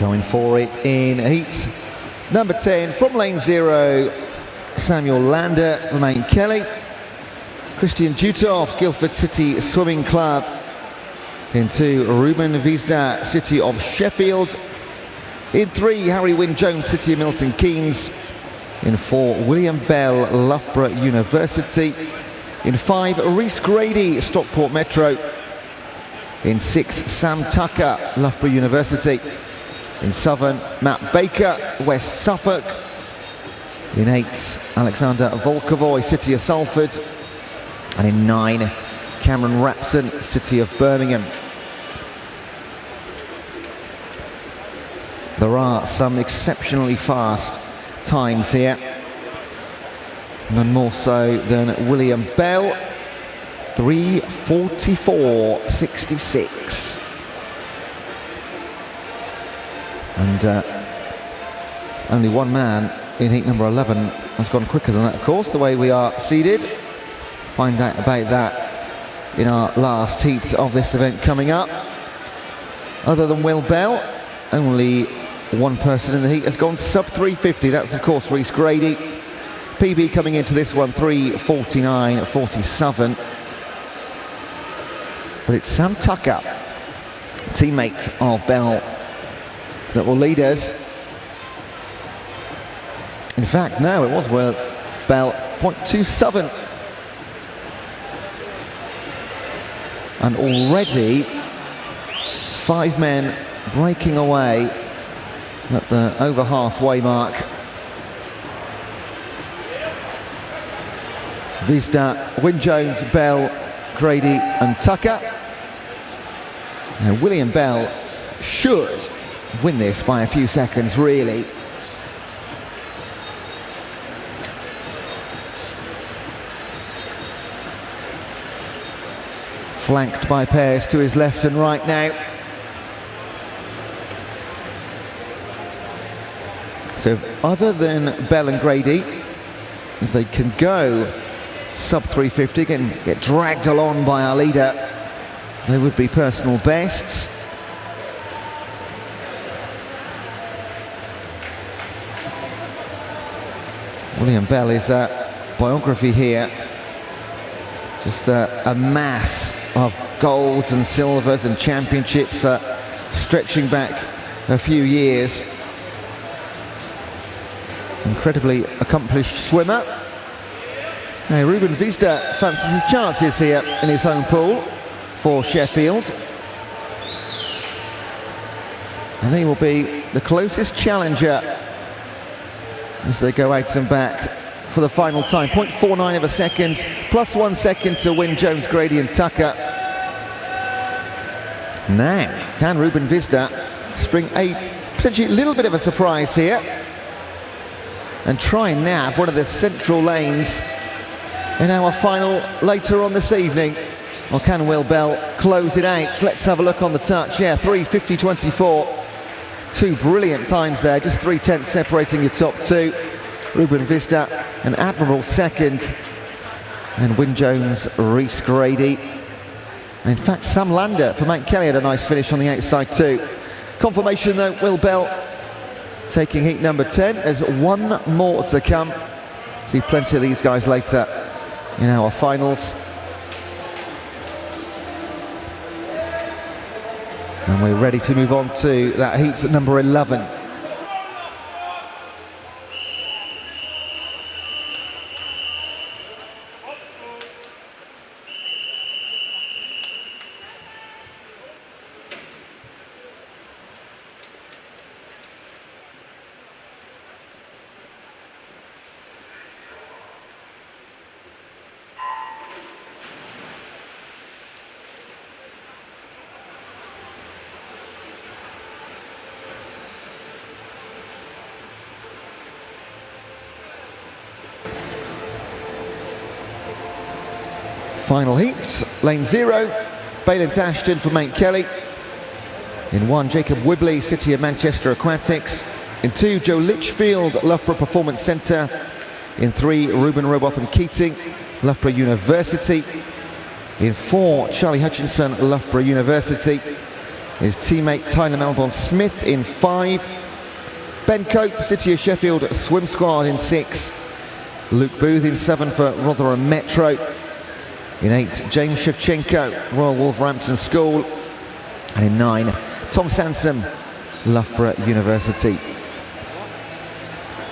Going for it in heat number 10 from lane 0, Samuel Lander from Main Kelly. Christian Jutov, Guildford City Swimming Club. In 2, Ruben Vizda, City of Sheffield. In 3, Harry Wynne-Jones, City of Milton Keynes. In 4, William Bell, Loughborough University. In 5, Rhys Grady, Stockport Metro. In 6, Sam Tucker, Loughborough University. In 7, Matt Baker, West Suffolk. In 8, Alexander Volkovoy, City of Salford. And in 9, Cameron Rapson, City of Birmingham. There are some exceptionally fast times here. None more so than William Bell, 3:44.66. And only one man in heat number 11 has gone quicker than that, of course, the way we are seeded. Find out about that in our last heat of this event coming up. Other than Will Bell, only one person in the heat has gone sub 350. That's, of course, Rhys Grady. PB coming into this one, 3:49.47. But it's Sam Tucker, teammate of Bell, that will lead us. In fact, no, it was Will Bell, 0.27. And already 5 men breaking away at the over halfway mark. Vizda, Wynne-Jones, Bell, Grady and Tucker. Now William Bell should win this by a few seconds, really. Flanked by pairs to his left and right now. So other than Bell and Grady, if they can go sub 350, get dragged along by our leader, they would be personal bests. William Bell is a biography here. Just a mass of golds and silvers and championships stretching back a few years. Incredibly accomplished swimmer. Now Ruben Vizda fancies his chances here in his home pool for Sheffield. And he will be the closest challenger as they go out and back for the final time. 0.49 of a second, plus 1 second to Wynne-Jones, Grady and Tucker. Now, can Ruben Vizda spring a potentially little bit of a surprise here and try and nab one of the central lanes in our final later on this evening? Or can Will Bell close it out? Let's have a look on the touch. Yeah, 3:50.24. 2 brilliant times there, just 3/10 separating your top 2. Ruben Vizda, an admirable second. And Wynne-Jones, Rhys Grady. And in fact, Sam Lander for Mount Kelly had a nice finish on the outside too. Confirmation though, Will Bell taking heat number 10. There's one more to come. See plenty of these guys later in our finals. And we're ready to move on to that heat at number 11. Final heats, lane 0, Bayland Ashton for Mount Kelly. In 1, Jacob Wibley, City of Manchester Aquatics. In 2, Joe Litchfield, Loughborough Performance Centre. In 3, Ruben Robotham Keating, Loughborough University. In 4, Charlie Hutchinson, Loughborough University. His teammate Tyler Melbourne-Smith in 5. Ben Cope, City of Sheffield swim squad in 6. Luke Booth in 7 for Rotherham Metro. In 8, James Shevchenko, Royal Wolverhampton School. And in 9, Tom Sansom, Loughborough University.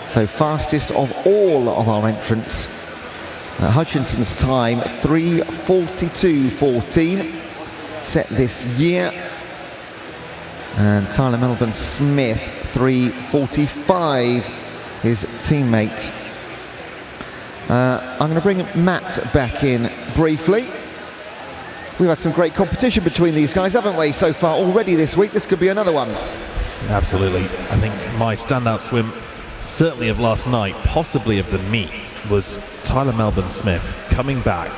So fastest of all of our entrants. Hutchinson's time, 3:42.14, set this year. And Tyler Melbourne-Smith, 3:45, his teammate. I'm going to bring Matt back in briefly. We've had some great competition between these guys, haven't we, so far already this week? This could be another one. Absolutely. I think my standout swim, certainly of last night, possibly of the meet, was Tyler Melbourne-Smith coming back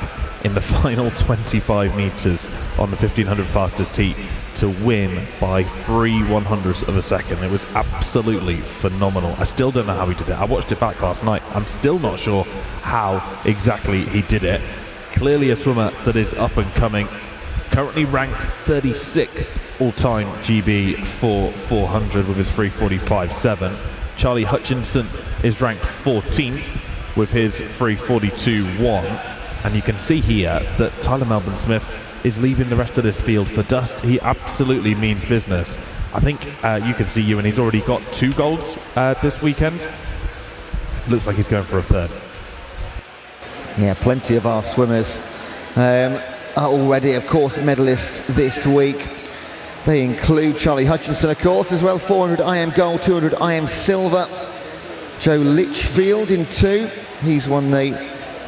in the final 25 metres on the 1500 fastest heat to win by 3/100ths of a second. It was absolutely phenomenal. I still don't know how he did it. I watched it back last night. I'm still not sure how exactly he did it. Clearly a swimmer that is up and coming. Currently ranked 36th all-time GB for 400 with his 3:45.7. Charlie Hutchinson is ranked 14th with his 3:42.1. And you can see here that Tyler Melbourne-Smith is leaving the rest of this field for dust. He absolutely means business. I think you can see Ewan, he's already got 2 golds this weekend. Looks like he's going for a 3rd. Yeah, plenty of our swimmers are already, of course, medalists this week. They include Charlie Hutchinson, of course, as well. 400 IM gold, 200 IM silver. Joe Litchfield in 2. He's won the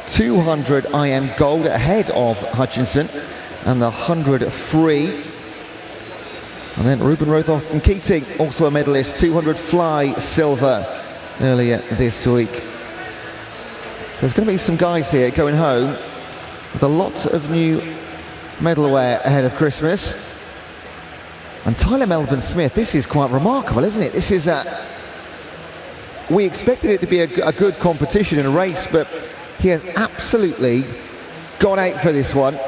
200 IM gold ahead of Hutchinson and the 100 free. And then Ruben Rothoff and Keating, also a medalist, 200 fly silver earlier this week. So there's going to be some guys here going home with a lot of new medalware ahead of Christmas. And Tyler Melbourne-Smith, this is quite remarkable, isn't it? This is we expected it to be a good competition and a race, but he has absolutely gone out for this one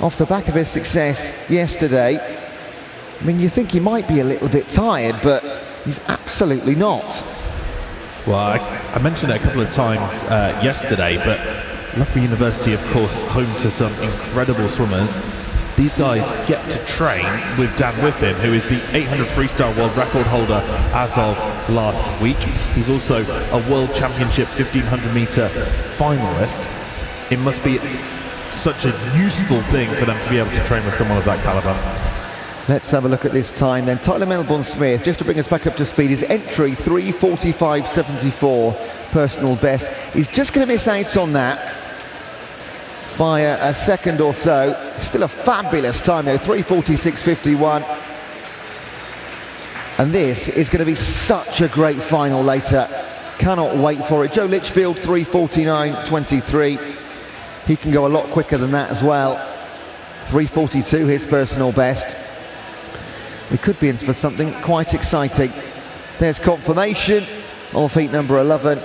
off the back of his success yesterday. I mean, you think he might be a little bit tired, but he's absolutely not. Well, I mentioned it a couple of times yesterday, but Loughborough University, of course, home to some incredible swimmers. These guys get to train with Dan Whiffen, who is the 800 freestyle world record holder as of last week. He's also a World Championship 1500 metre finalist. It must be such a useful thing for them to be able to train with someone of that calibre. Let's have a look at this time then. Tyler Melbourne-Smith, just to bring us back up to speed, his entry 3:45.74 personal best. He's just going to miss out on that by a second or so. Still a fabulous time though, 3:46.51. And this is going to be such a great final later. Cannot wait for it. Joe Litchfield, 3:49.23. He can go a lot quicker than that as well. 3:42, his personal best. We could be in for something quite exciting. There's confirmation of heat number 11.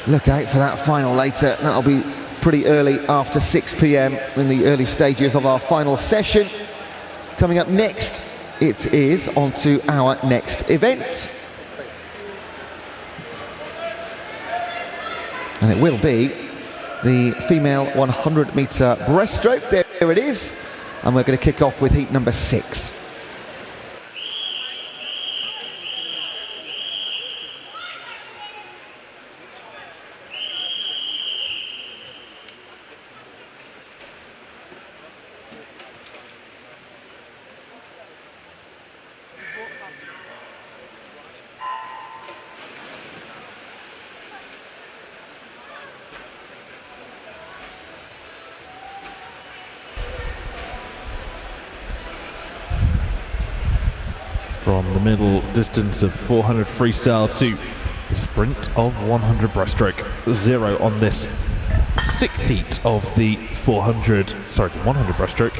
Look out for that final later. That'll be pretty early after 6 p.m. in the early stages of our final session. Coming up next, it is on to our next event. And it will be the female 100 metre breaststroke. There it is. And we're going to kick off with heat number 6. From the middle distance of 400 freestyle to the sprint of 100 breaststroke. 0 on this 6th heat of the 100 breaststroke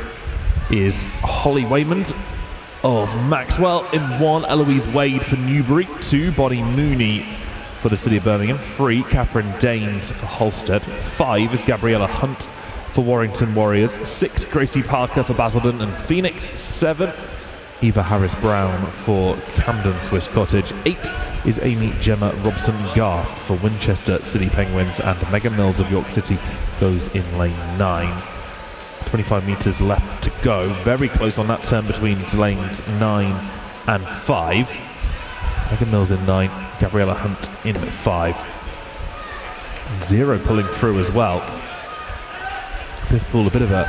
is Holly Waymond of Maxwell in 1, Eloise Wade for Newbury, 2, Bonnie Mooney for the City of Birmingham, 3, Catherine Danes for Holstead, 5 is Gabriella Hunt for Warrington Warriors, 6, Gracie Parker for Basildon and Phoenix, 7, Eva Harris-Brown for Camden Swiss Cottage. 8 is Amy Gemma Robson-Garth for Winchester City Penguins, and Megan Mills of York City goes in lane 9. 25 metres left to go. Very close on that turn between lanes 9 and 5. Megan Mills in 9, Gabriella Hunt in 5. 0 pulling through as well. This pool a bit of a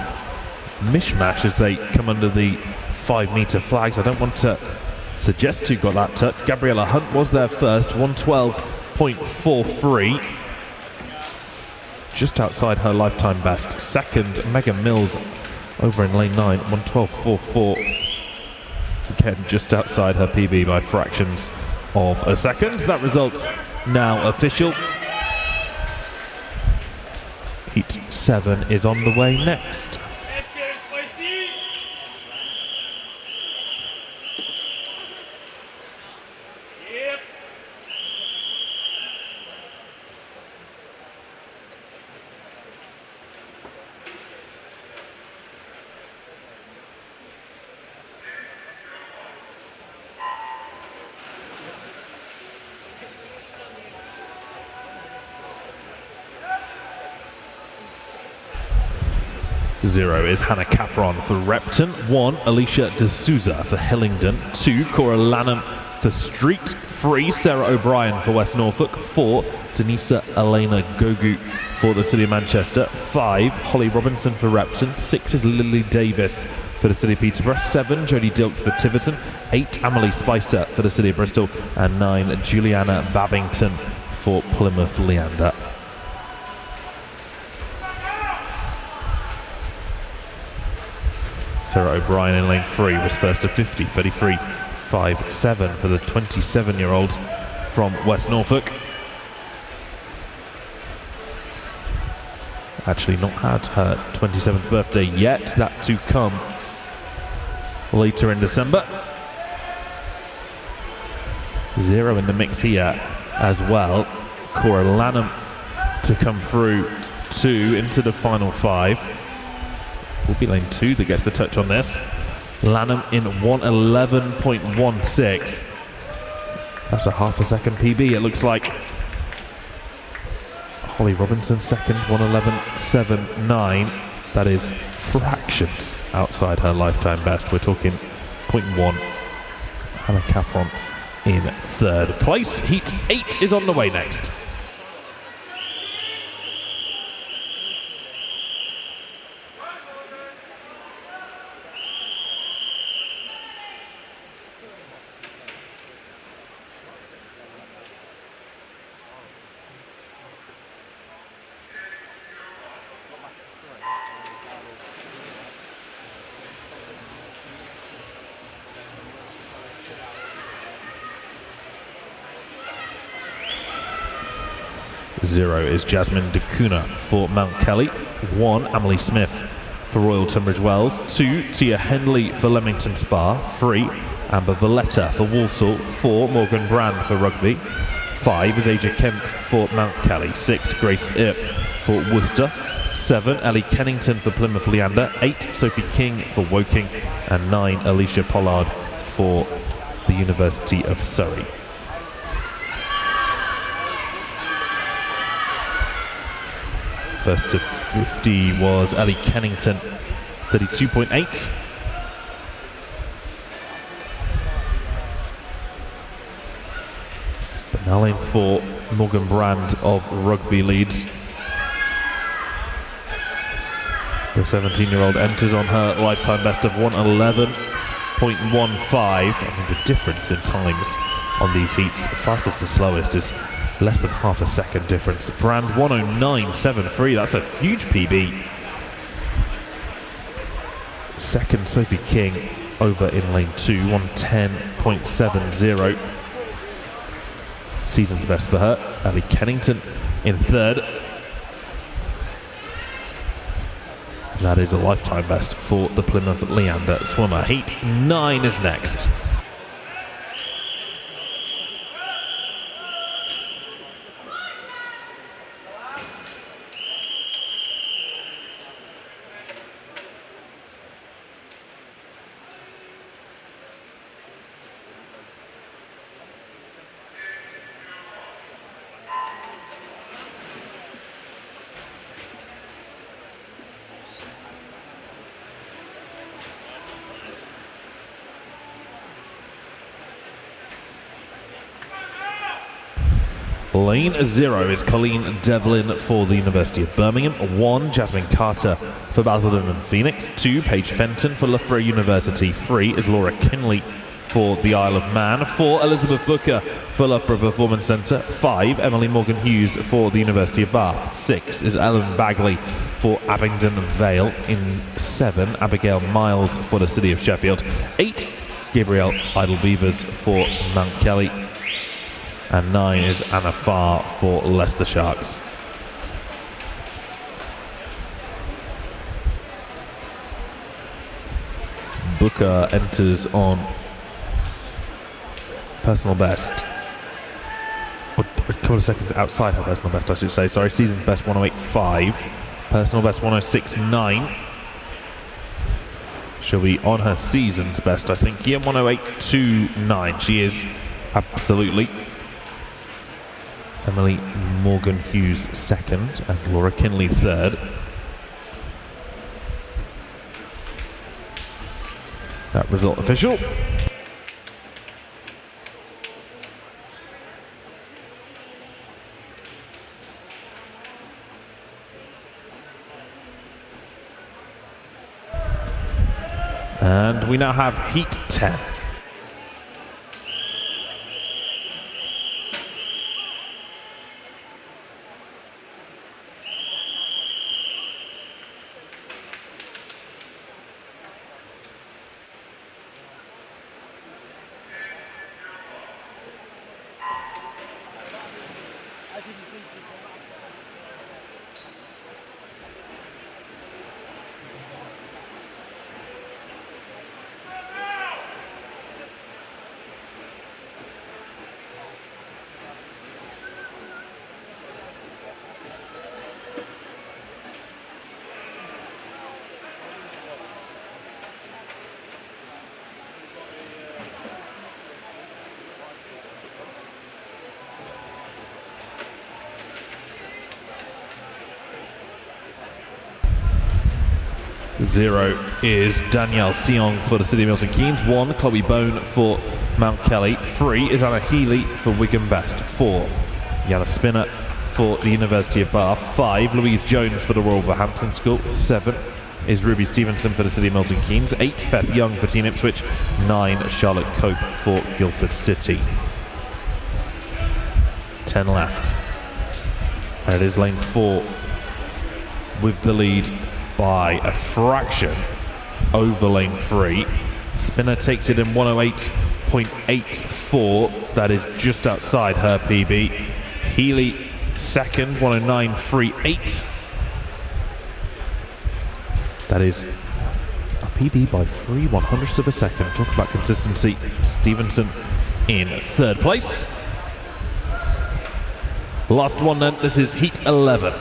mishmash as they come under the 5-metre flags. I don't want to suggest who got that touch. Gabriella Hunt was there first, 112.43. Just outside her lifetime best. Second, Megan Mills over in lane 9, 112.44. Again, just outside her PB by fractions of a second. That result's now official. Heat 7 is on the way next. Zero is Hannah Capron for Repton. 1, Alicia De Souza for Hillingdon. 2, Cora Lanham for Street. 3, Sarah O'Brien for West Norfolk. 4, Denisa Elena Gogu for the City of Manchester. 5, Holly Robinson for Repton. 6 is Lily Davis for the City of Peterborough. 7, Jodie Dilks for Tiverton. 8, Amelie Spicer for the City of Bristol. And 9, Juliana Babington for Plymouth Leander. Sarah O'Brien in lane 3 was first to 50, 33.57 for the 27-year-old from West Norfolk. Actually not had her 27th birthday yet, that to come later in December. 0 in the mix here as well. Cora Lanham to come through 2 into the final 5. Will be lane 2 that gets the touch on this. Lanham in 111.16. That's a half a second PB, it looks like. Holly Robinson second, 111.79. That is fractions outside her lifetime best. We're talking 0.1. Hannah Capron in 3rd place. Heat 8 is on the way next. Zero is Jasmine DeCuna for Mount Kelly. 1, Emily Smith for Royal Tunbridge Wells. 2, Tia Henley for Leamington Spa. 3, Amber Valletta for Walsall. 4, Morgan Brand for Rugby. 5 is Asia Kent for Mount Kelly. 6, Grace Earp for Worcester. 7, Ellie Kennington for Plymouth Leander. 8, Sophie King for Woking. And 9, Alicia Pollard for the University of Surrey. First to 50 was Ellie Kennington, 32.8. But now lane 4, Morgan Brand of Rugby leads. The 17-year-old enters on her lifetime best of 111.15. I mean, the difference in times on these heats, fastest to slowest, is less than half a second difference. Brand 109.73, that's a huge PB. Second, Sophie King over in lane 2, 110.70. Season's best for her. Ellie Kennington in 3rd. That is a lifetime best for the Plymouth Leander swimmer. Heat 9 is next. Lane 0 is Colleen Devlin for the University of Birmingham. 1, Jasmine Carter for Basildon and Phoenix. 2, Paige Fenton for Loughborough University. 3 is Laura Kinley for the Isle of Man. 4, Elizabeth Booker for Loughborough Performance Centre. 5, Emily Morgan Hughes for the University of Bath. 6 is Ellen Bagley for Abingdon Vale. In 7, Abigail Miles for the City of Sheffield. 8, Gabrielle Idle-Beavers for Mount Kelly. And 9 is Anna Farr for Leicester Sharks. Booker enters on personal best. A couple of seconds outside her personal best, I should say. Sorry, season's best 108.5. Personal best 106.9. She'll be on her season's best, I think. Yeah, 108.29. She is absolutely. Emily Morgan Hughes second and Laura Kinley third. That result official. And we now have Heat 10. Zero is Danielle Seong for the City of Milton Keynes. 1, Chloe Bone for Mount Kelly. 3 is Anna Healy for Wigan Best. 4, Yana Spinner for the University of Bath. 5, Louise Jones for the Royal Wolverhampton School. 7 is Ruby Stevenson for the City of Milton Keynes. 8, Beth Young for Team Ipswich. 9, Charlotte Cope for Guildford City. 10 left. And it is lane 4 with the lead by a fraction over lane 3. Spinner takes it in 108.84. That is just outside her PB. Healy second, 109.38. That is a PB by 3/100ths of a second. Talk about consistency. Stevenson in third place. Last one then, this is Heat 11.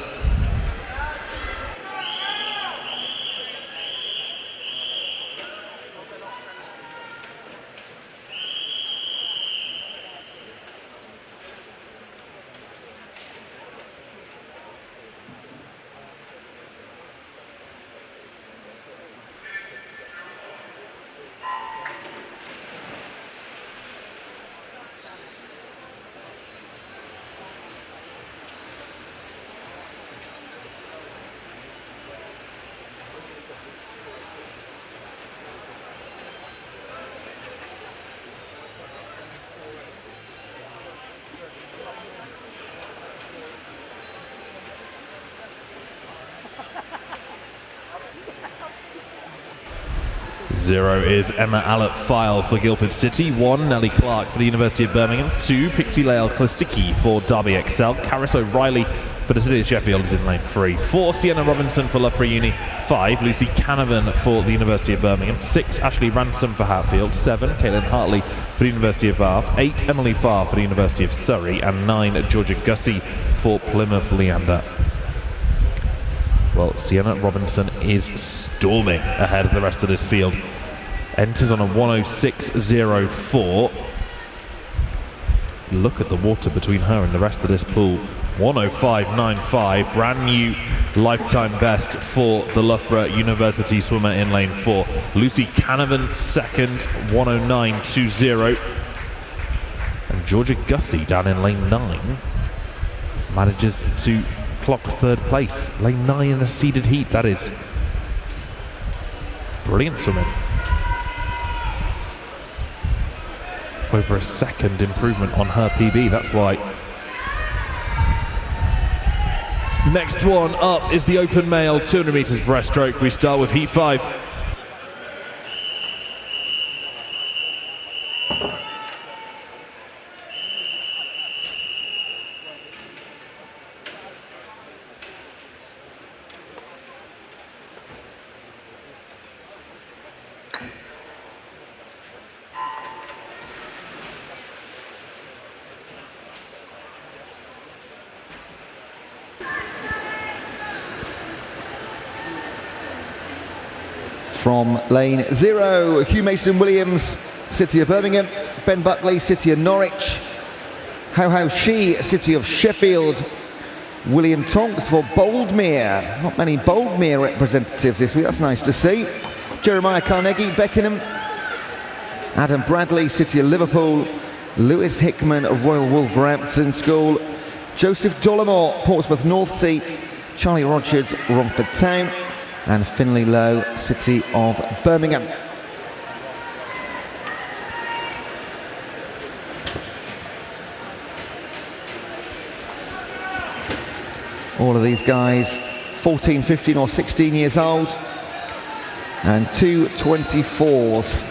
Zero is Emma Allett-File for Guildford City. 1, Nellie Clark for the University of Birmingham. 2, Pixie Lael Klasicki for Derby Excel. Caris O'Reilly for the City of Sheffield is in lane 3. 4, Sienna Robinson for Loughborough Uni. 5, Lucy Canavan for the University of Birmingham. 6, Ashley Ransom for Hatfield. 7, Caitlin Hartley for the University of Bath. 8, Emily Farr for the University of Surrey. And 9, Georgia Gussie for Plymouth Leander. Well, Sienna Robinson is storming ahead of the rest of this field. Enters on a 106.04. Look at the water between her and the rest of this pool. 105.95, brand new lifetime best for the Loughborough University swimmer in lane 4. Lucy Canavan second, 109.20. And Georgia Gussie down in lane 9 manages to clock third place. Lane 9 in a seeded heat, that is. Brilliant swimming. Over a second improvement on her PB, that's why. Next one up is the open male 200 metres breaststroke. We start with heat 5. From lane 0, Hugh Mason-Williams, City of Birmingham. Ben Buckley, City of Norwich. How She, City of Sheffield. William Tonks for Boldmere. Not many Boldmere representatives this week, that's nice to see. Jeremiah Carnegie, Beckenham. Adam Bradley, City of Liverpool. Lewis Hickman of Royal Wolverhampton School. Joseph Dollamore, Portsmouth North Sea. Charlie Rogers, Romford Town. And Finlay Lowe, City of Birmingham. All of these guys 14, 15 or 16 years old, and 224s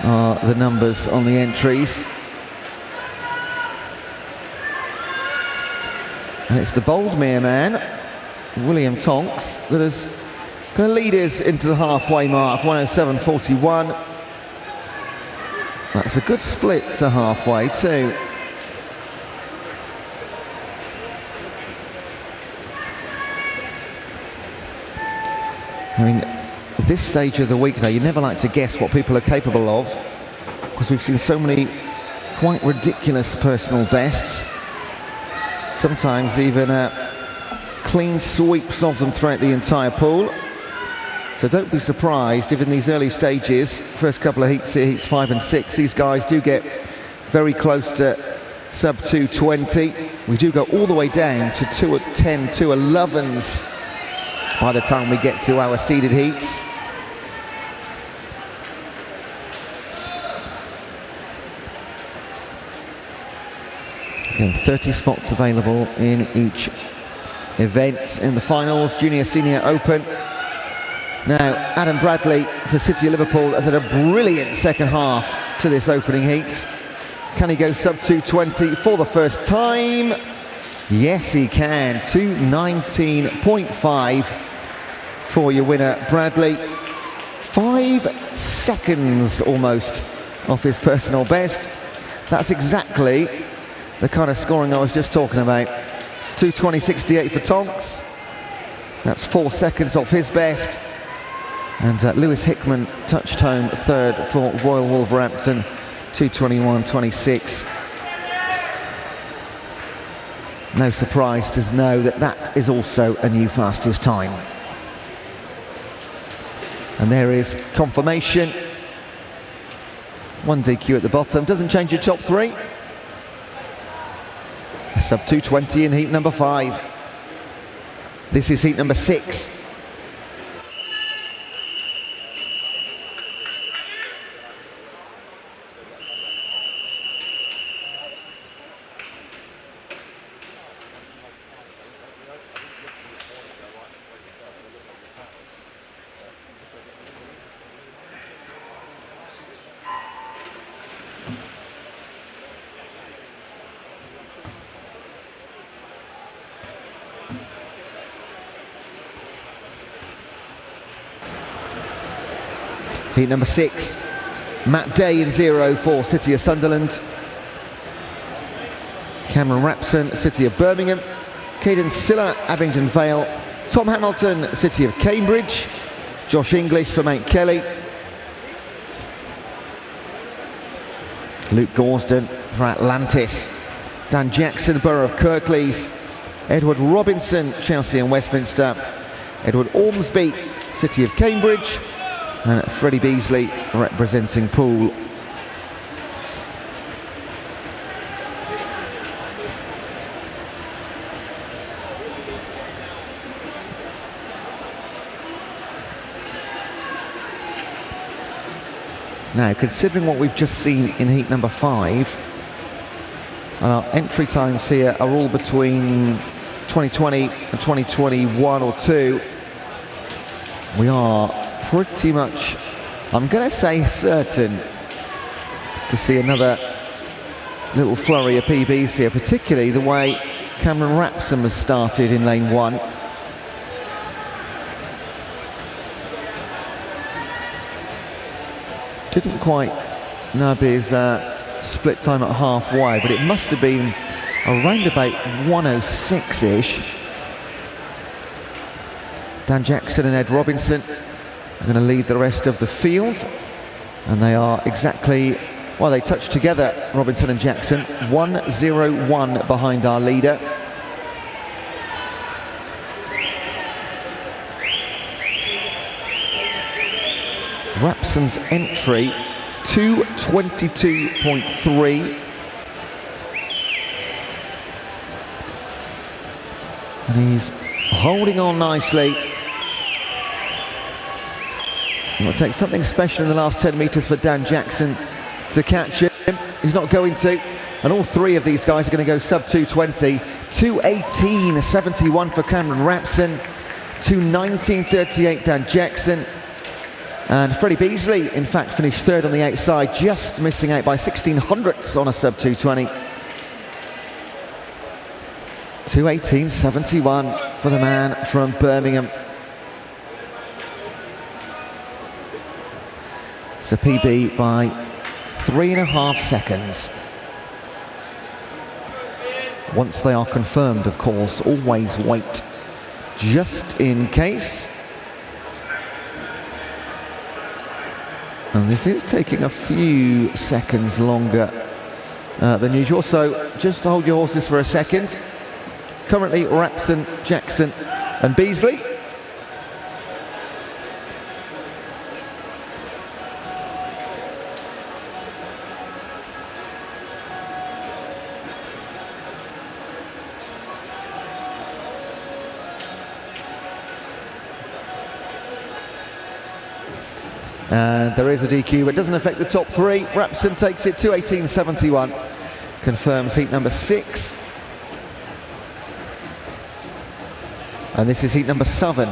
are the numbers on the entries. And it's the Boldmere man, William Tonks, that is going to lead us into the halfway mark, 107.41. That's a good split to halfway too. I mean, this stage of the week now, you never like to guess what people are capable of, because we've seen so many quite ridiculous personal bests. Sometimes even clean sweeps of them throughout the entire pool. So don't be surprised if in these early stages, first couple of heats here, heats 5 and 6, these guys do get very close to sub 220. We do go all the way down to 210, 211s by the time we get to our seeded heats. Again, 30 spots available in each event in the finals, Junior Senior Open. Now, Adam Bradley for City of Liverpool has had a brilliant second half to this opening heat. Can he go sub 220 for the first time? Yes, he can. 219.5 for your winner, Bradley. 5 seconds almost off his personal best. That's exactly the kind of scoring I was just talking about. 220.68 for Tonks. That's 4 seconds off his best. And Lewis Hickman touched home third for Royal Wolverhampton, 221.26. No surprise to know that that is also a new fastest time. And there is confirmation. 1 DQ at the bottom, doesn't change your top 3. A sub 220 in heat number 5. This is heat number 6. Heat number 6, Matt Day in 0 for City of Sunderland. Cameron Rapson, City of Birmingham. Caden Silla, Abingdon Vale. Tom Hamilton, City of Cambridge. Josh English for Mount Kelly. Luke Gorsden for Atlantis. Dan Jackson, Borough of Kirklees. Edward Robinson, Chelsea and Westminster. Edward Ormsby, City of Cambridge. And Freddie Beasley representing Poole. Now, considering what we've just seen in heat number 5, and our entry times here are all between 2020 and 2021 or 2, we are pretty much, I'm going to say certain, to see another little flurry of PBs here, particularly the way Cameron Rapson has started in lane 1. Didn't quite nab his split time at halfway, but it must have been around about 106-ish. Dan Jackson and Ed Robinson are going to lead the rest of the field, and they are exactly, well, they touch together, Robinson and Jackson, 1:01 behind our leader. Rapson's entry, 2:22.3. And he's holding on nicely. It will take something special in the last 10 metres for Dan Jackson to catch him. He's not going to. And all three of these guys are going to go sub 2:20. 2:18.71 for Cameron Rapson. 2:19.38 Dan Jackson. And Freddie Beasley, in fact, finished third on the outside, just missing out by 1600ths on a sub 2:20. 2:18.71 for the man from Birmingham. It's a PB by 3.5 seconds. Once they are confirmed, of course, always wait, just in case. And this is taking a few seconds longer than usual, so just hold your horses for a second. Currently, Rapson, Jackson and Beasley. And there is a DQ, but it doesn't affect the top three. Rapson takes it 2:18.71. Confirms heat number 6. And this is heat number 7.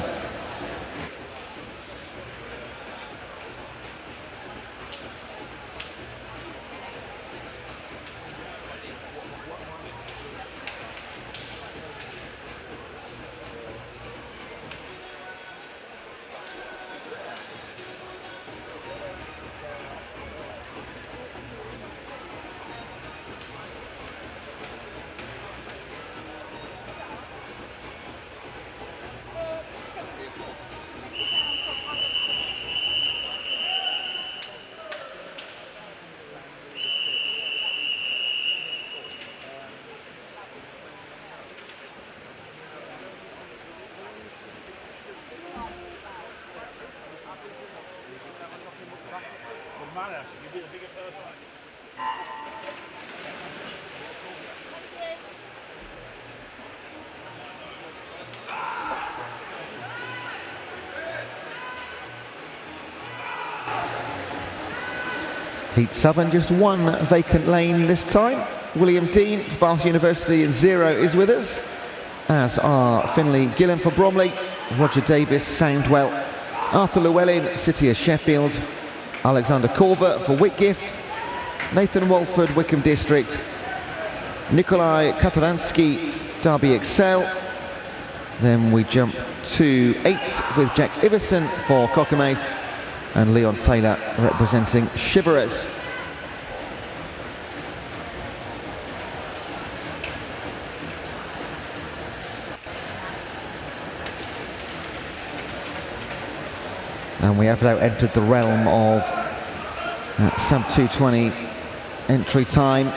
Heat 7, just one vacant lane this time. William Dean for Bath University in 0 is with us, as are Finlay Gillen for Bromley, Roger Davis, Soundwell, Arthur Llewellyn, City of Sheffield, Alexander Corver for Whitgift, Nathan Walford, Wickham District, Nikolai Kataransky, Derby Excel. Then we jump to 8 with Jack Iverson for Cockermouth, and Leon Taylor representing Shiverers. And we have now entered the realm of sub 2:20 entry time.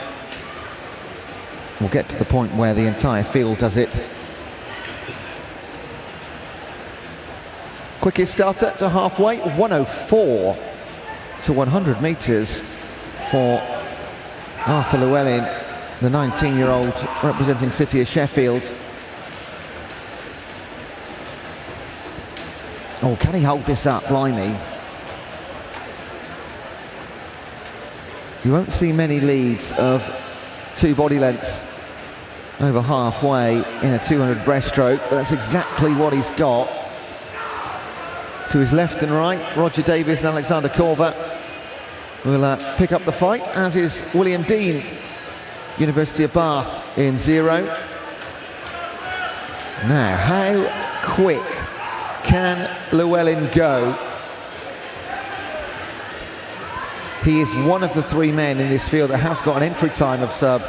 We'll get to the point where the entire field does it. Quickest starter to halfway, 1:04 to 100 metres for Arthur Llewellyn, the 19-year-old representing City of Sheffield. Oh, can he hold this up, blimey? You won't see many leads of 2 body lengths over halfway in a 200 breaststroke, but that's exactly what he's got. To his left and right, Roger Davies and Alexander Korver will pick up the fight, as is William Dean, University of Bath, in 0. Now, how quick can Llewellyn go? He is one of the 3 men in this field that has got an entry time of sub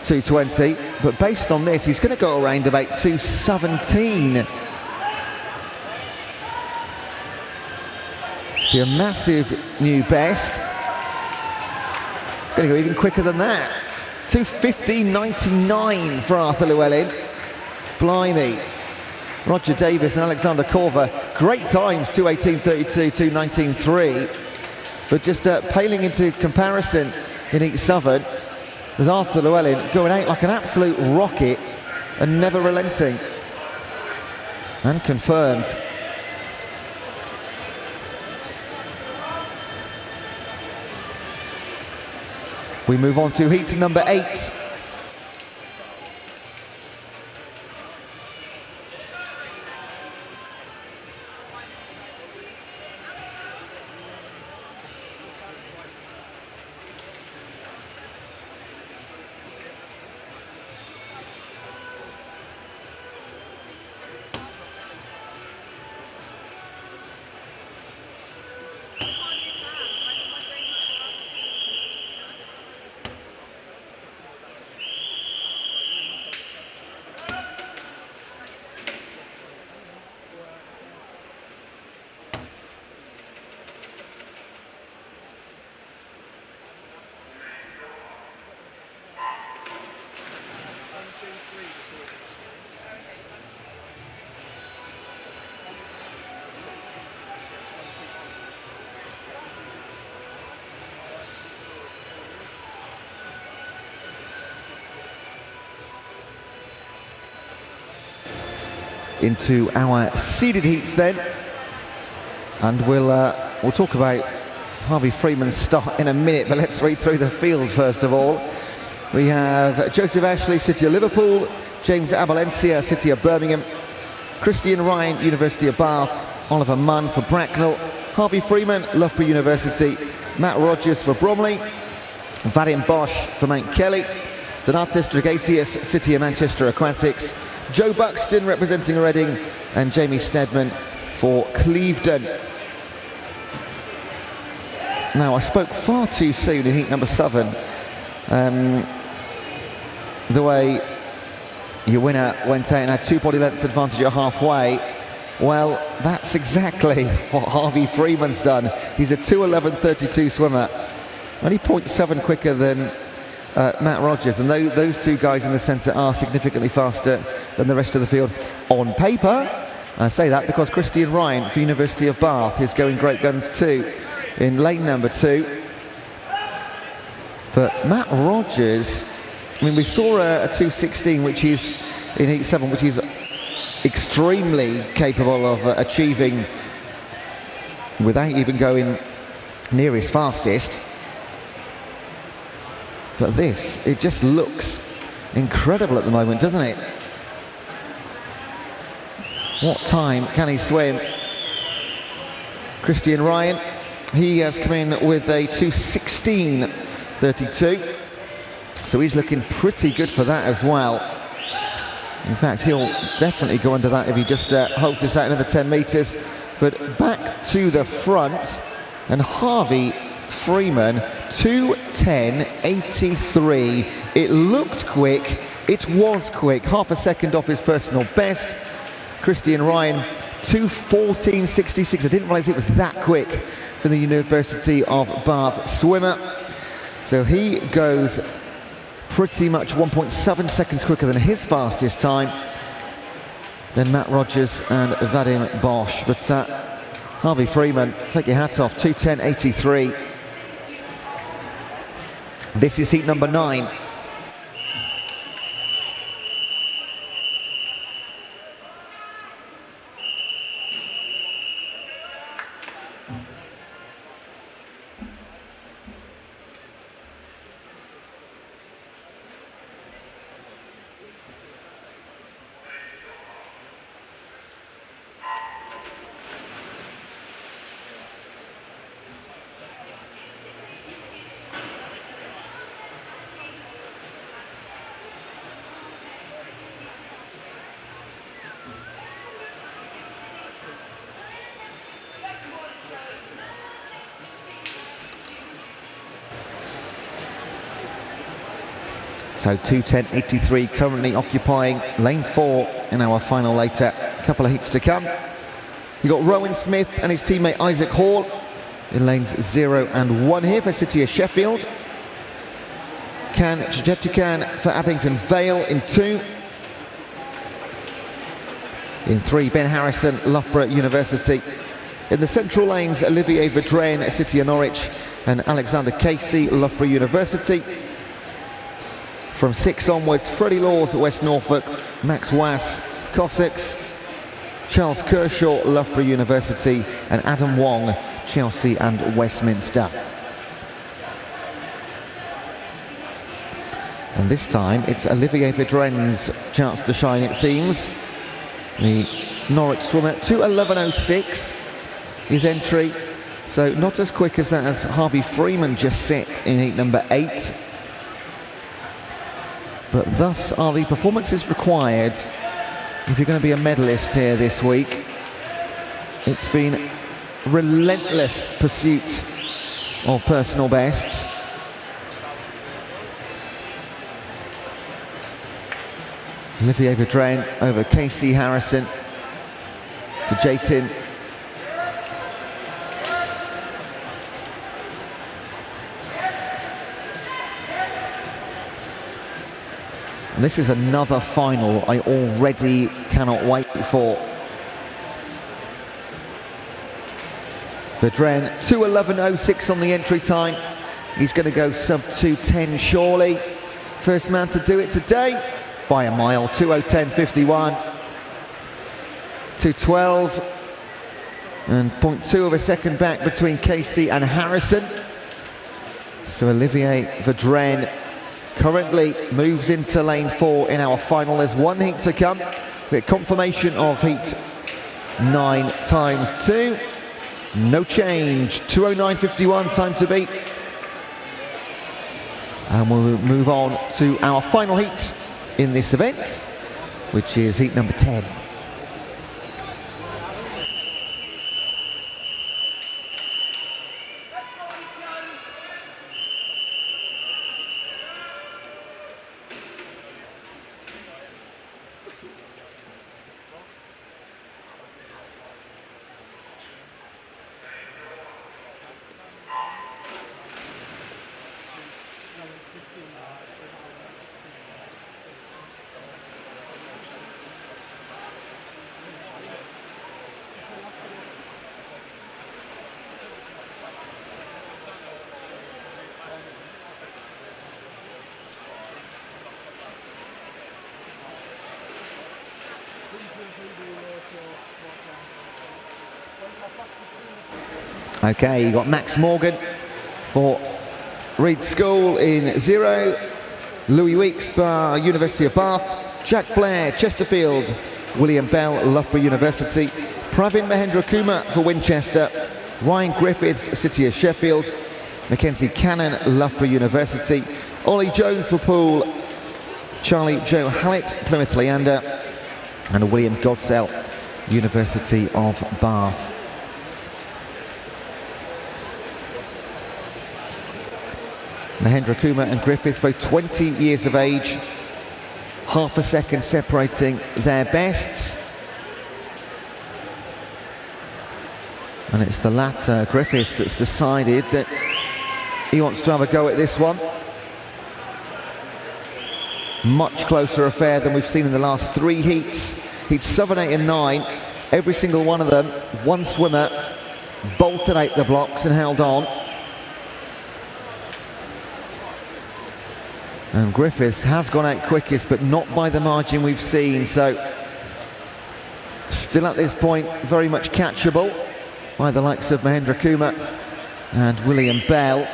2:20, but based on this, he's going to go around about 2:17. Be a massive new best. Going to go even quicker than that. 2:15.99 for Arthur Llewellyn. Blimey. Roger Davies and Alexander Korver, great times, 2:18.32, 2:19.3. But just paling into comparison in each Southern, with Arthur Llewellyn going out like an absolute rocket and never relenting. And confirmed. We move on to heat number 8. Into our seeded heats then, and we'll talk about Harvey Freeman's start in a minute, but let's read through the field first of all. We have Joseph Ashley, City of Liverpool; James Abalencia, City of Birmingham; Christian Ryan, University of Bath; Oliver Munn for Bracknell; Harvey Freeman, Loughborough University; Matt Rogers for Bromley; Vadim Bosch for Mount Kelly; Donatas Dragasius, City of Manchester Aquatics; Joe Buxton representing Reading; and Jamie Steadman for Clevedon. Now, I spoke far too soon in heat number 7. The way your winner went out and had 2 body lengths advantage at halfway. Well, that's exactly what Harvey Freeman's done. He's a 2:11.32 swimmer, only 0.7 quicker than Matt Rogers, and those 2 guys in the centre are significantly faster than the rest of the field on paper. I say that because Christian Ryan for University of Bath is going great guns too in lane number 2. But Matt Rogers, I mean, we saw a 2:16, which is in heat 7, which is extremely capable of achieving without even going near his fastest. But this, it just looks incredible at the moment, doesn't it? What time can he swim? Christian Ryan, he has come in with a 2:16.32. So he's looking pretty good for that as well. In fact, he'll definitely go under that if he just holds this out another 10 metres. But back to the front, and Harvey Freeman, 2:10.83. It looked quick, it was quick, half a second off his personal best. Christian Ryan, 2:14.66. I didn't realise it was that quick for the University of Bath swimmer. So he goes pretty much 1.7 seconds quicker than his fastest time, then Matt Rogers and Vadim Bosch. But Harvey Freeman, take your hat off, 2:10.83. This is heat number 9. So 2:10.83 currently occupying lane 4 in our final later. A couple of heats to come. You've got Rowan Smith and his teammate Isaac Hall in lanes 0 and 1 here for City of Sheffield. Can Jetukan for Abington Vale in 2. In 3, Ben Harrison, Loughborough University. In the central lanes, Olivier Vedrenne, City of Norwich, and Alexander Casey, Loughborough University. From 6 onwards, Freddie Laws, West Norfolk, Max Wass, Cossacks, Charles Kershaw, Loughborough University, and Adam Wong, Chelsea and Westminster. And this time, it's Olivier Vedrenne's chance to shine, it seems. The Norwich swimmer, 2:11.06, his entry. So not as quick as that as Harvey Freeman just set in heat number 8. But thus are the performances required if you're going to be a medalist here this week. It's been relentless pursuit of personal bests. Olivier Vedrenne over Casey Harrison to Jatin. And this is another final I already cannot wait for. Vedrenne, 2:11.06 on the entry time. He's going to go sub 2:10 surely. First man to do it today by a mile, 2:10.51. 2:12 and 0.2 of a second back between Casey and Harrison. So Olivier Vedrenne currently moves into lane 4 in our final. There's one heat to come. We get confirmation of heat 9 times 2. No change. 2:09.51 time to beat. And we'll move on to our final heat in this event, which is heat number 10. Okay, you got Max Morgan for Reed School in 0, Louis Weeks, University of Bath, Jack Blair, Chesterfield, William Bell, Loughborough University, Pravin Mahendra Kumar for Winchester, Ryan Griffiths, City of Sheffield, Mackenzie Cannon, Loughborough University, Ollie Jones for Poole, Charlie Joe Hallett, Plymouth Leander, and William Godsell, University of Bath. Mahendra Kumar and Griffiths, both 20 years of age, half a second separating their bests. And it's the latter, Griffiths, that's decided that he wants to have a go at this one. Much closer affair than we've seen in the last 3 heats. Heats 7, 8 and 9, every single one of them, one swimmer bolted out the blocks and held on. And Griffiths has gone out quickest, but not by the margin we've seen. So still at this point, very much catchable by the likes of Mahendra Kumar and William Bell.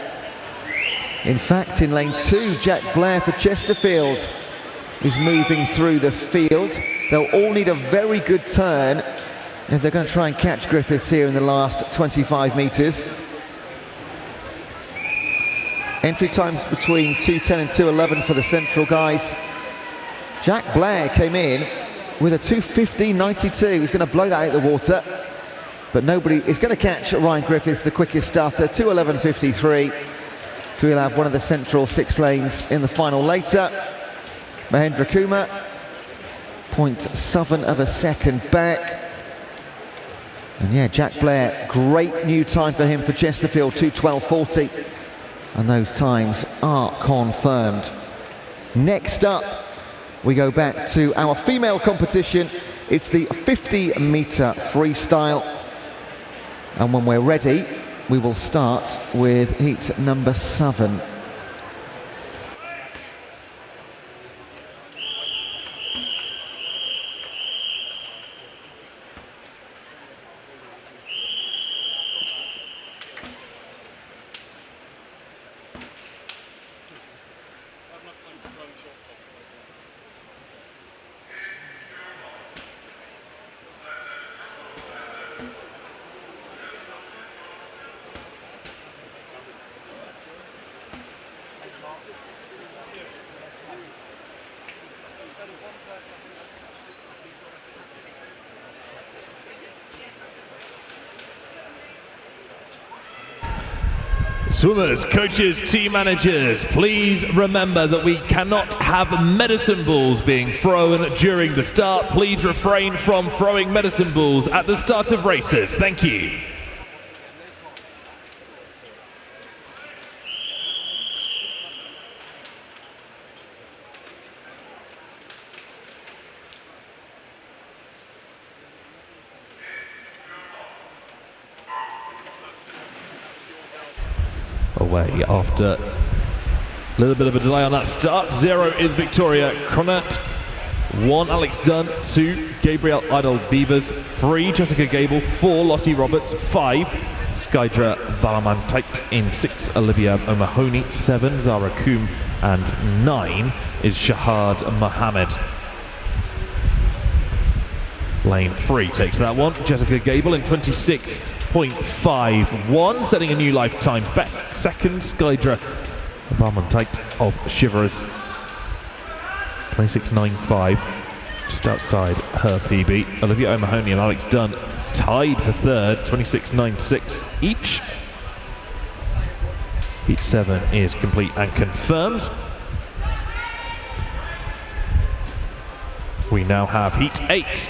In fact, in lane 2, Jack Blair for Chesterfield is moving through the field. They'll all need a very good turn if they're going to try and catch Griffiths here in the last 25 metres. Entry times between 2:10 and 2:11 for the central guys. Jack Blair came in with a 2:15.92. He's going to blow that out of the water. But nobody is going to catch Ryan Griffiths, the quickest starter, 2:11.53. So we'll have one of the central 6 lanes in the final later. Mahendra Kumar, 0.7 of a second back. And yeah, Jack Blair, great new time for him for Chesterfield, 2:12.40. And those times are confirmed. Next up, we go back to our female competition. It's the 50-meter freestyle. And when we're ready, we will start with heat number 7. Swimmers, coaches, team managers, please remember that we cannot have medicine balls being thrown during the start. Please refrain from throwing medicine balls at the start of races. Thank you. Away after a little bit of a delay on that start. 0 is Victoria Cronert. 1 Alex Dunn. 2 Gabriel Idol Beavers. 3 Jessica Gable. 4 Lottie Roberts. 5 Skydra Valamantait. In 6 Olivia O'Mahony. 7 Zara Koom. And 9 is Shahad Mohammed. Lane 3 takes that one. Jessica Gable in 26.51, setting a new lifetime best. 2nd, Skydra Valamantait of Shiverers. 26.95, just outside her PB. Olivia O'Mahony and Alex Dunn tied for 3rd, 26.96 each. Heat 7 is complete and confirmed. We now have Heat 8.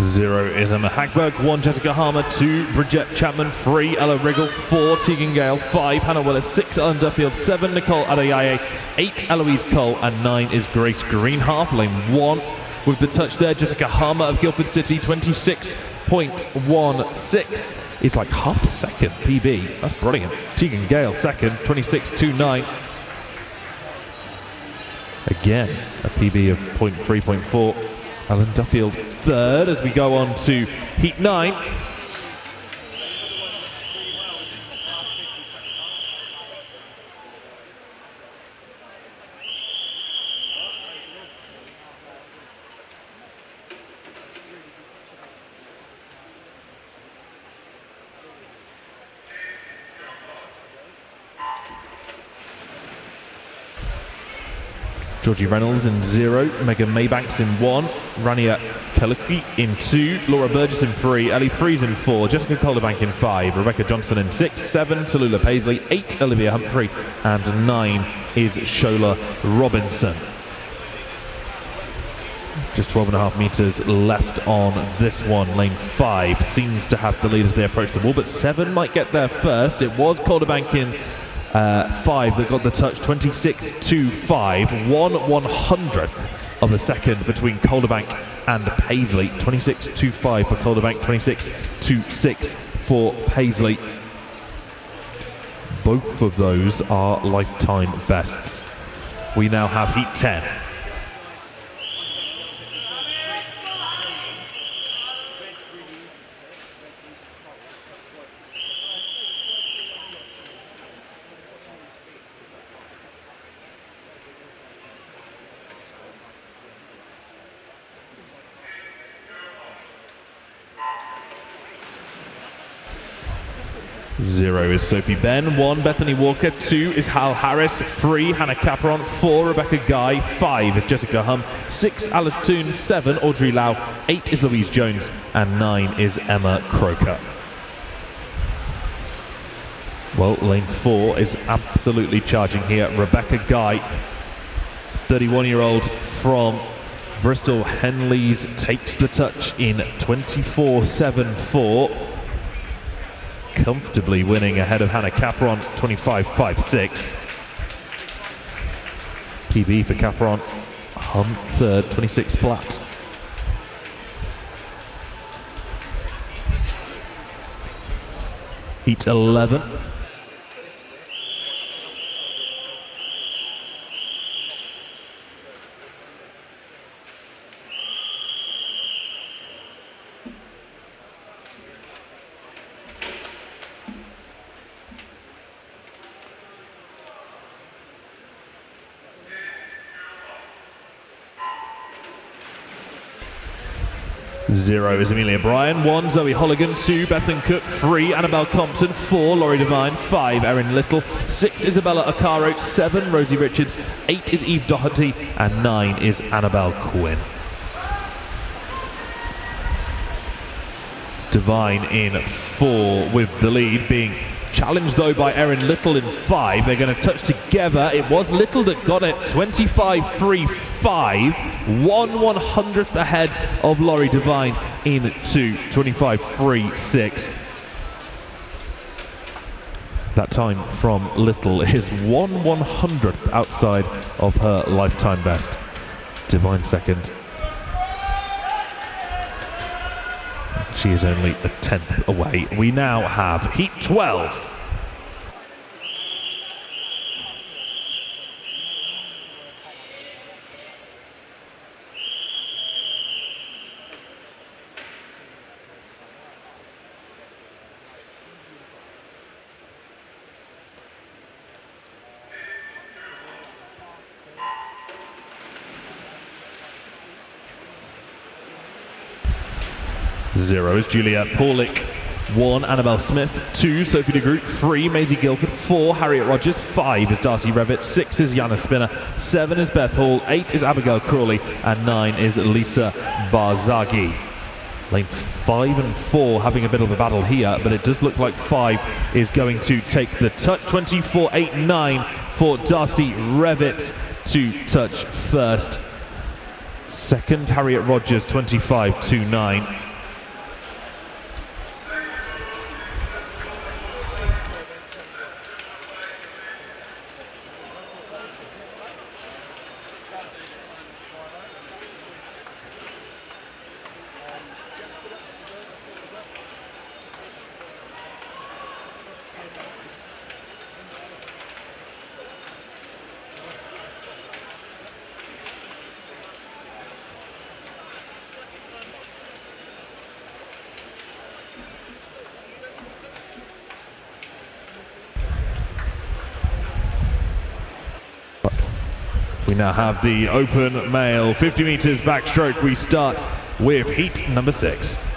Zero is Emma Hagberg, 1 Jessica Harmer, 2 Bridget Chapman, 3 Ella Riggle, 4 Tegan Gale, 5 Hannah Willis, 6 Ellen Duffield, 7 Nicole Adeyaye, 8 Eloise Cole, and 9 is Grace Greenhalgh. Lane 1 with the touch there. Jessica Harmer of Guildford City, 26.16 is like half a second PB. That's brilliant. Tegan Gale 2nd, 26.29. Again, a PB of 0.3.4. Ellen Duffield 3rd as we go on to Heat 9. Georgie Reynolds in 0, Megan Maybanks in 1, Rania Kaluki in 2, Laura Burgess in 3, Ellie Fries in 4, Jessica Calderbank in 5, Rebecca Johnson in 6, 7 Tallulah Paisley, 8 Olivia Humphrey, and 9 is Shola Robinson. Just 12.5 metres left on this one. Lane 5 seems to have the lead as they approach the wall, but 7 might get there first. It was Calderbank in 5 that got the touch, 26.25, 1/100th of a second between Calderbank and Paisley. 26.25 for Calderbank, 26.26 for Paisley. Both of those are lifetime bests. We now have Heat 10. 0 is Sophie Ben. 1, Bethany Walker. 2 is Hal Harris. 3, Hannah Caperon. 4, Rebecca Guy. 5 is Jessica Hum. 6, Alice Toon. 7, Audrey Lau. 8 is Louise Jones. And 9 is Emma Croker. Well, lane 4 is absolutely charging here. Rebecca Guy, 31-year-old from Bristol Henleys, takes the touch in 24.74. Comfortably winning ahead of Hannah Caperon, 25.56. PB for Caperon, Hum third, 26 flat. Heat 11. Zero is Amelia Bryan. 1, Zoe Holligan. 2, Bethan Cook. 3, Annabelle Compton. 4, Laurie Devine. 5, Erin Little. 6, Isabella Ocaro. 7, Rosie Richards. 8 is Eve Doherty. And 9 is Annabelle Quinn. Devine in 4 with the lead, being challenged though by Erin Little in 5. They're going to touch together. It was Little that got it. 25.35. 1/100th ahead of Laurie Devine into 25.36. That time from Little is 1/100th outside of her lifetime best. Devine second. She is only a 10th away. We now have Heat 12. Zero is Julia Paulick. 1, Annabelle Smith. 2, Sophie de Groot. 3, Maisie Guilford. 4, Harriet Rogers. 5 is Darcy Revitt. 6 is Jana Spinner. 7 is Beth Hall. 8 is Abigail Crawley. And 9 is Lisa Barzaghi. Lane 5 and 4 having a bit of a battle here, but it does look like 5 is going to take the touch. 24.89 for Darcy Revitt to touch first. Second, Harriet Rogers, 25.29. We now have the open male 50 meters backstroke. We start with heat number 6.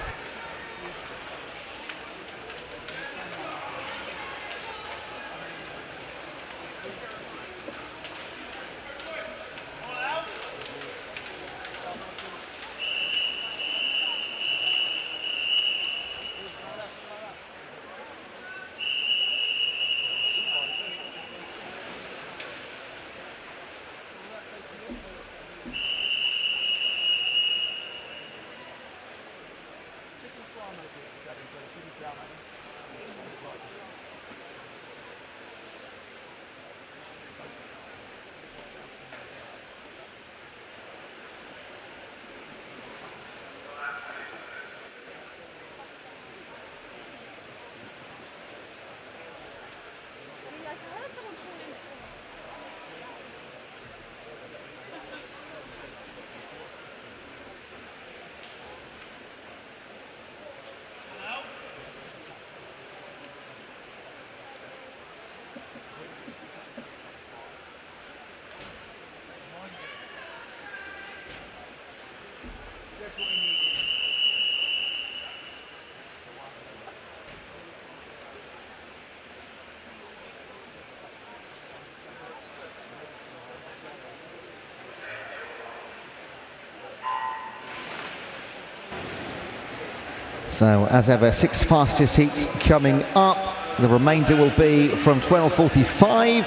So, as ever, 6 fastest heats coming up. The remainder will be from 12:45.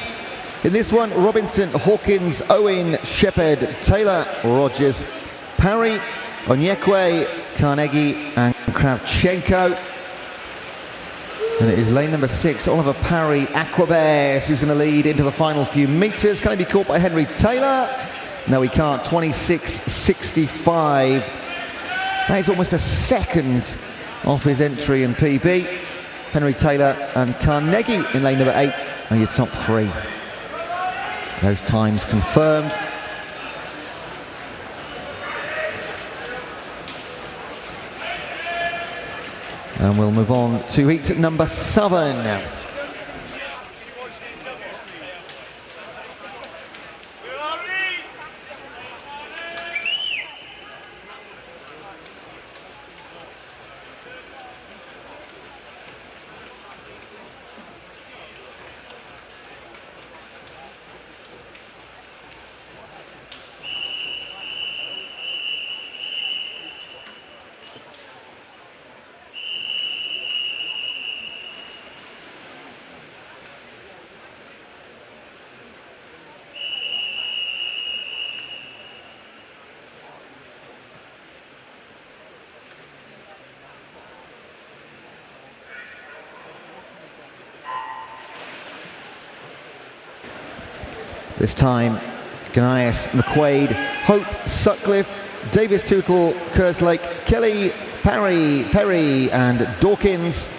In this one, Robinson, Hawkins, Owen, Shepherd, Taylor, Rogers, Parry, Onyekwe, Carnegie and Kravchenko. And it is lane number 6, Oliver Parry, Aquabears, who's going to lead into the final few metres. Can he be caught by Henry Taylor? No, he can't. 26.65. That is almost a second off his entry in PB. Henry Taylor and Carnegie in lane number 8 are your top 3. Those times confirmed. And we'll move on to heat number 7 now. This time, Ghanaius, McQuaid, Hope, Sutcliffe, Davis, Tootle, Kerslake, Kelly, Perry and Dawkins.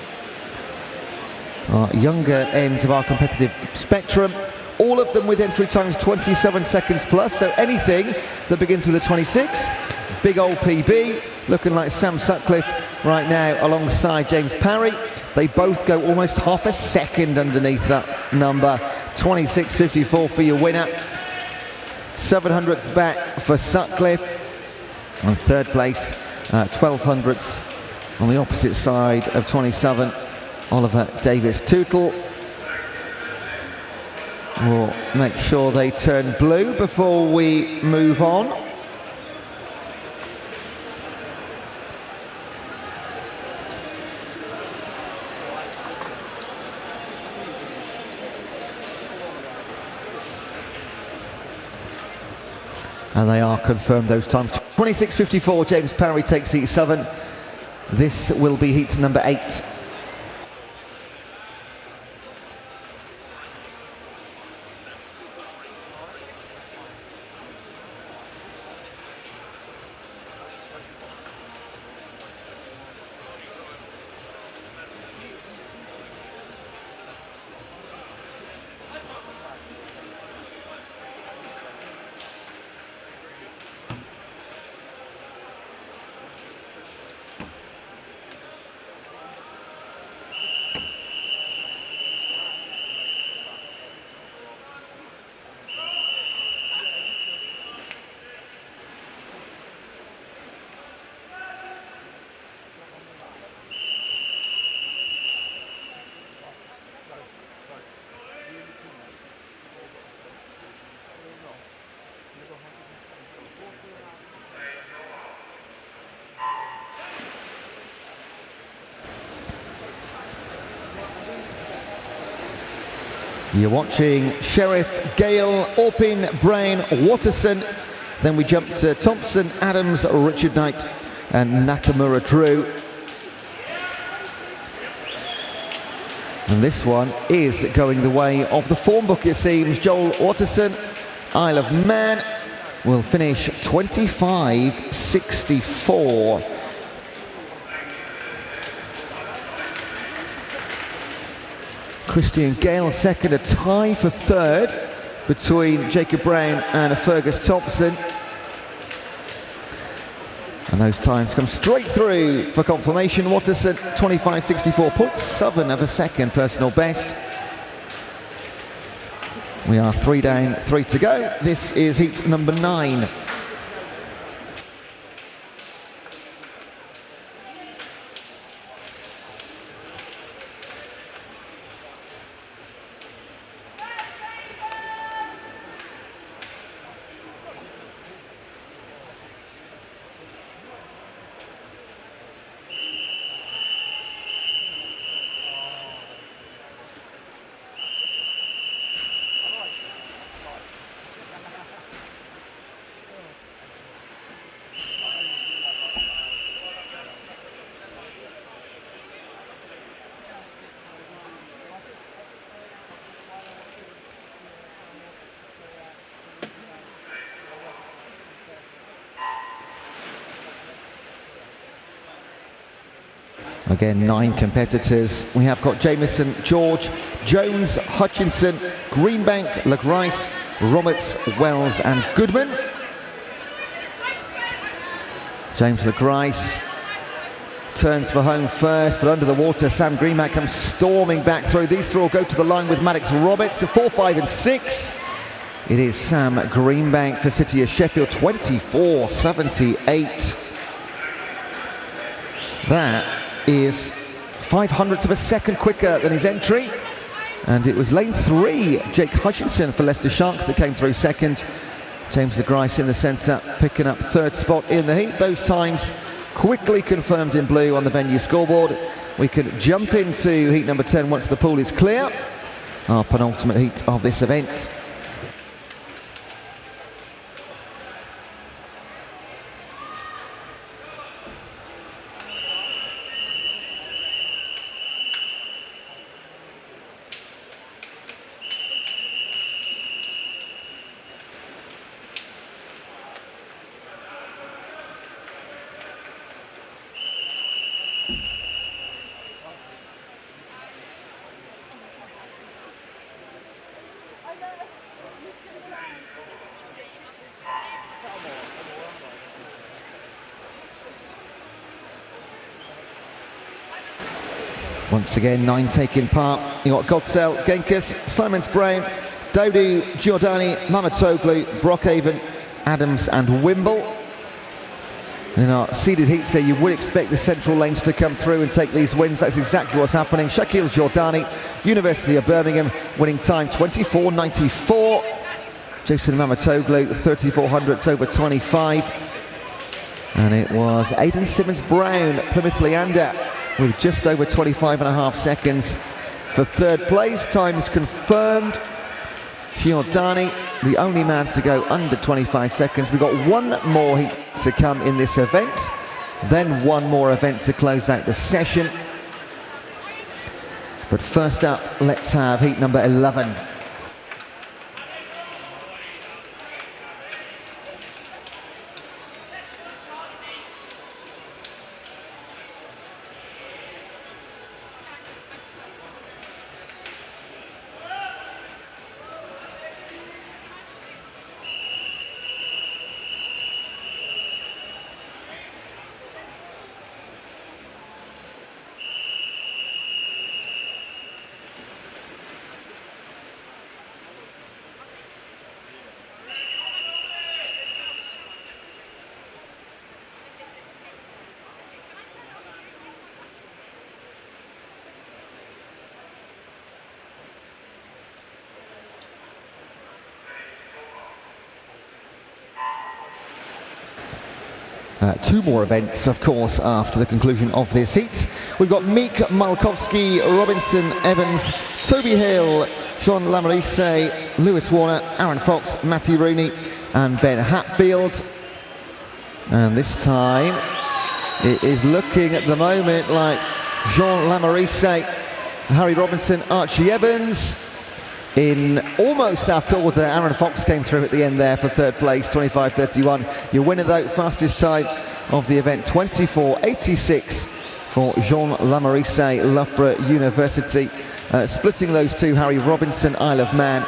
Our younger end of our competitive spectrum. All of them with entry times 27 seconds plus, so anything that begins with a 26. Big old PB, looking like Sam Sutcliffe right now alongside James Parry. They both go almost half a second underneath that number. 26.54 for your winner. 700ths back for Sutcliffe. And third place, 1200ths on the opposite side of 27, Oliver Davis Tootle. We'll make sure they turn blue before we move on. And they are confirmed, those times. 26.54, James Parry takes heat 7. This will be heat number 8. You're watching Sheriff, Gale, Orpin, Brain, Watterson. Then we jump to Thompson, Adams, Richard Knight and Nakamura Drew. And this one is going the way of the form book, it seems. Joel Watterson, Isle of Man, will finish 25.64. Christian Gale second, a tie for third between Jacob Brown and Fergus Thompson. And those times come straight through for confirmation. Watterson 25.64, 0.7 of a second personal best. We are 3 down, 3 to go. This is heat number 9. Again, 9 competitors. We have got Jamieson, George, Jones, Hutchinson, Greenbank, LeGrice, Roberts, Wells and Goodman. James LeGrice turns for home first, but under the water, Sam Greenbank comes storming back through. These three will go to the line with Maddox Roberts, 4, 5 and 6. It is Sam Greenbank for City of Sheffield, 24.78. That is 0.05 of a second quicker than his entry. And it was lane 3, Jake Hutchinson for Leicester Sharks that came through second. James LeGrice in the centre, picking up 3rd spot in the heat. Those times quickly confirmed in blue on the venue scoreboard. We can jump into heat number 10 once the pool is clear. Our penultimate heat of this event. Once again, 9 taking part. You got Godsell, Genkus, Simons Brown, Dodu, Giordani, Mamatoglu, Brockhaven, Adams and Wimble. And in our seeded heats here, you would expect the central lanes to come through and take these wins. That's exactly what's happening. Shaquille Giordani, University of Birmingham, winning time 24.94. Jason Mamatoglu, 3400ths over 25. And it was Aidan Simmons-Brown, Plymouth Leander, with just over 25.5 seconds for 3rd place. Times confirmed. Giordani, the only man to go under 25 seconds. We've got 1 more heat to come in this event, then 1 more event to close out the session. But first up, let's have heat number 11. Two more events, of course, after the conclusion of this heat. We've got Meek, Malkowski, Robinson, Evans, Toby Hill, John Lamorise, Lewis Warner, Aaron Fox, Matty Rooney and Ben Hatfield. And this time it is looking at the moment like Jean Lamorise, Harry Robinson, Archie Evans. In almost that order, Aaron Fox came through at the end there for 3rd place, 25.31. Your winner though, fastest time of the event, 24.86 for Jean Lamorise, Loughborough University. Splitting those two, Harry Robinson, Isle of Man,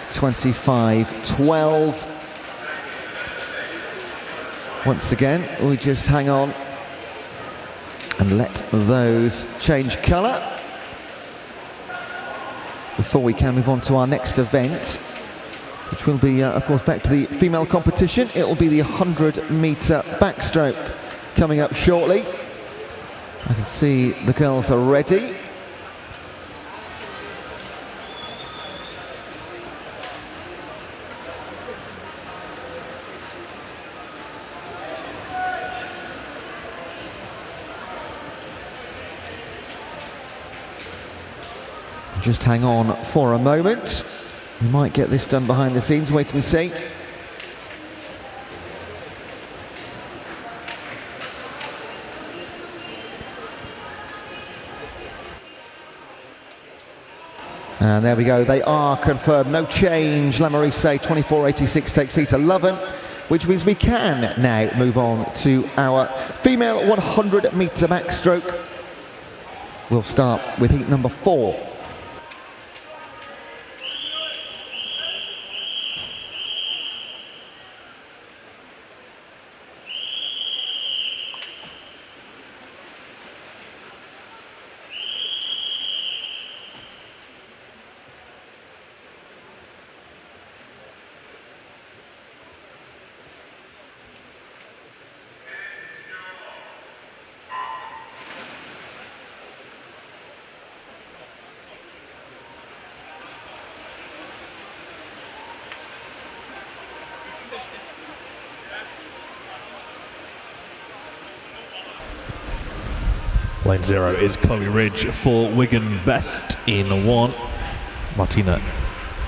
25.12. Once again, we just hang on and let those change colour before we can move on to our next event, which will be, of course, back to the female competition. It will be the 100-metre backstroke coming up shortly. I can see the girls are ready. Just hang on for a moment. We might get this done behind the scenes, wait and see. And there we go, they are confirmed, no change. Lamorise 24.86 takes heat 11, which means we can now move on to our female 100-metre backstroke. We'll start with heat number 4. Lane 0 is Chloe Ridge for Wigan Best in 1. Martina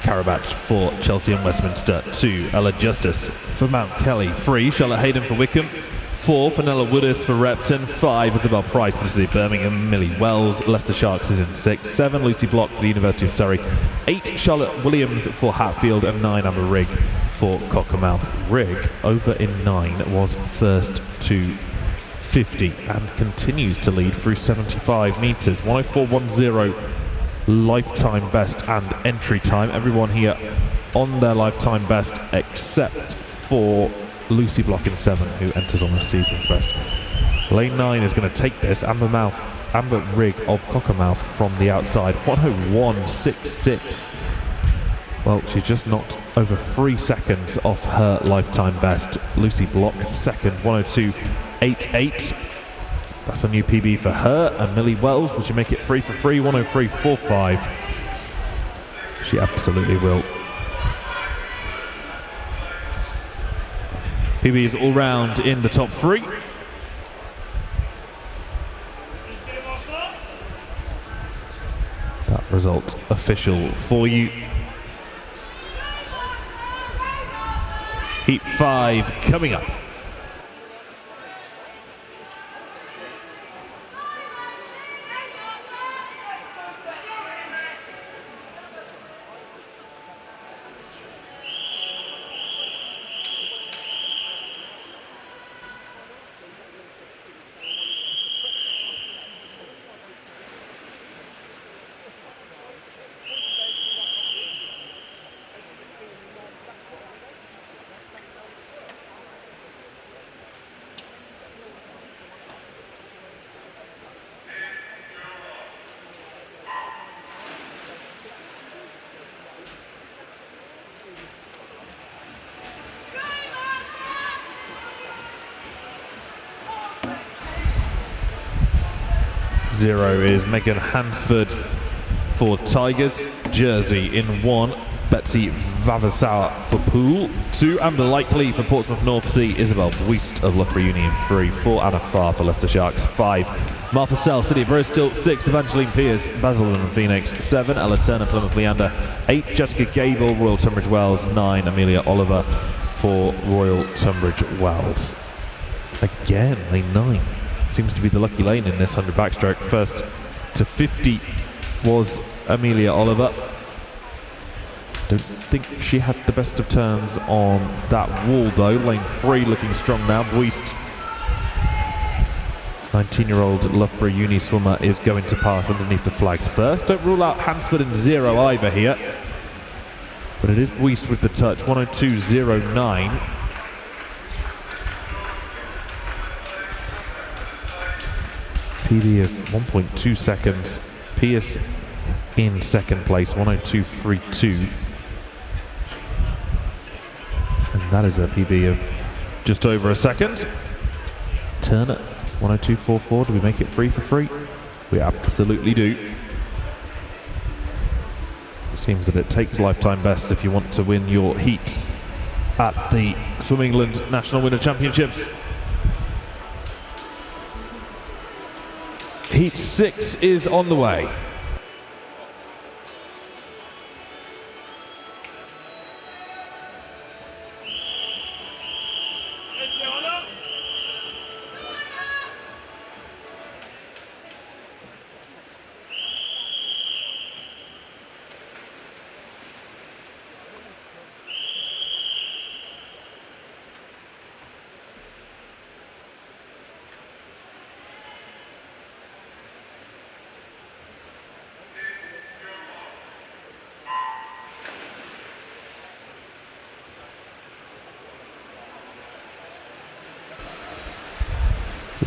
Karabach for Chelsea and Westminster 2. Ella Justice for Mount Kelly 3. Charlotte Hayden for Wickham 4. Fenella Wooders for Repton 5. Isabel Price for the City of Birmingham. Millie Wells, Leicester Sharks is in 6. 7. Lucy Block for the University of Surrey. 8. Charlotte Williams for Hatfield and 9. Amber Rigg for Cockermouth. Rigg over in 9 was first to 50 and continues to lead through 75 metres. 104.10 lifetime best and entry time. Everyone here on their lifetime best except for Lucy Block in 7, who enters on the season's best. Lane 9 is going to take this. Amber Rigg of Cockermouth from the outside. 101.66. Well, she's just knocked over 3 seconds off her lifetime best. Lucy Block second, 102.88. That's a new PB for her. And Millie Wells, will she make it 3 for 3? 103.45. She absolutely will. PB is all round in the top 3. That result official for you. Heat 5 coming up. Zero is Megan Hansford for Tigers. Jersey in 1. Betsy Vavasour for Poole. 2. Amber Likely for Portsmouth North Sea. Isabel Buist of Loughborough Union 3. 4. Anna Farr for Leicester Sharks. 5. Martha Sell, City of Bristol. 6. Evangeline Pierce, Basildon and Phoenix. 7. Ella Turner, Plymouth Leander. 8. Jessica Gable, Royal Tunbridge Wells. 9. Amelia Oliver for Royal Tunbridge Wells. Again, lane 9 seems to be the lucky lane in this 100 backstroke. First to 50 was Amelia Oliver. Don't think she had the best of turns on that wall though. Lane 3 looking strong now. Buist, 19-year-old Loughborough Uni swimmer, is going to pass underneath the flags first. Don't rule out Hansford and 0 either here. But it is Buist with the touch. 102.09. PB of 1.2 seconds. Pierce in second place, 102.32. And that is a PB of just over a second. Turner, 102.44. Do we make it 3 for 3? We absolutely do. It seems that it takes lifetime best if you want to win your heat at the Swim England National Winter Championships. Heat 6 is on the way.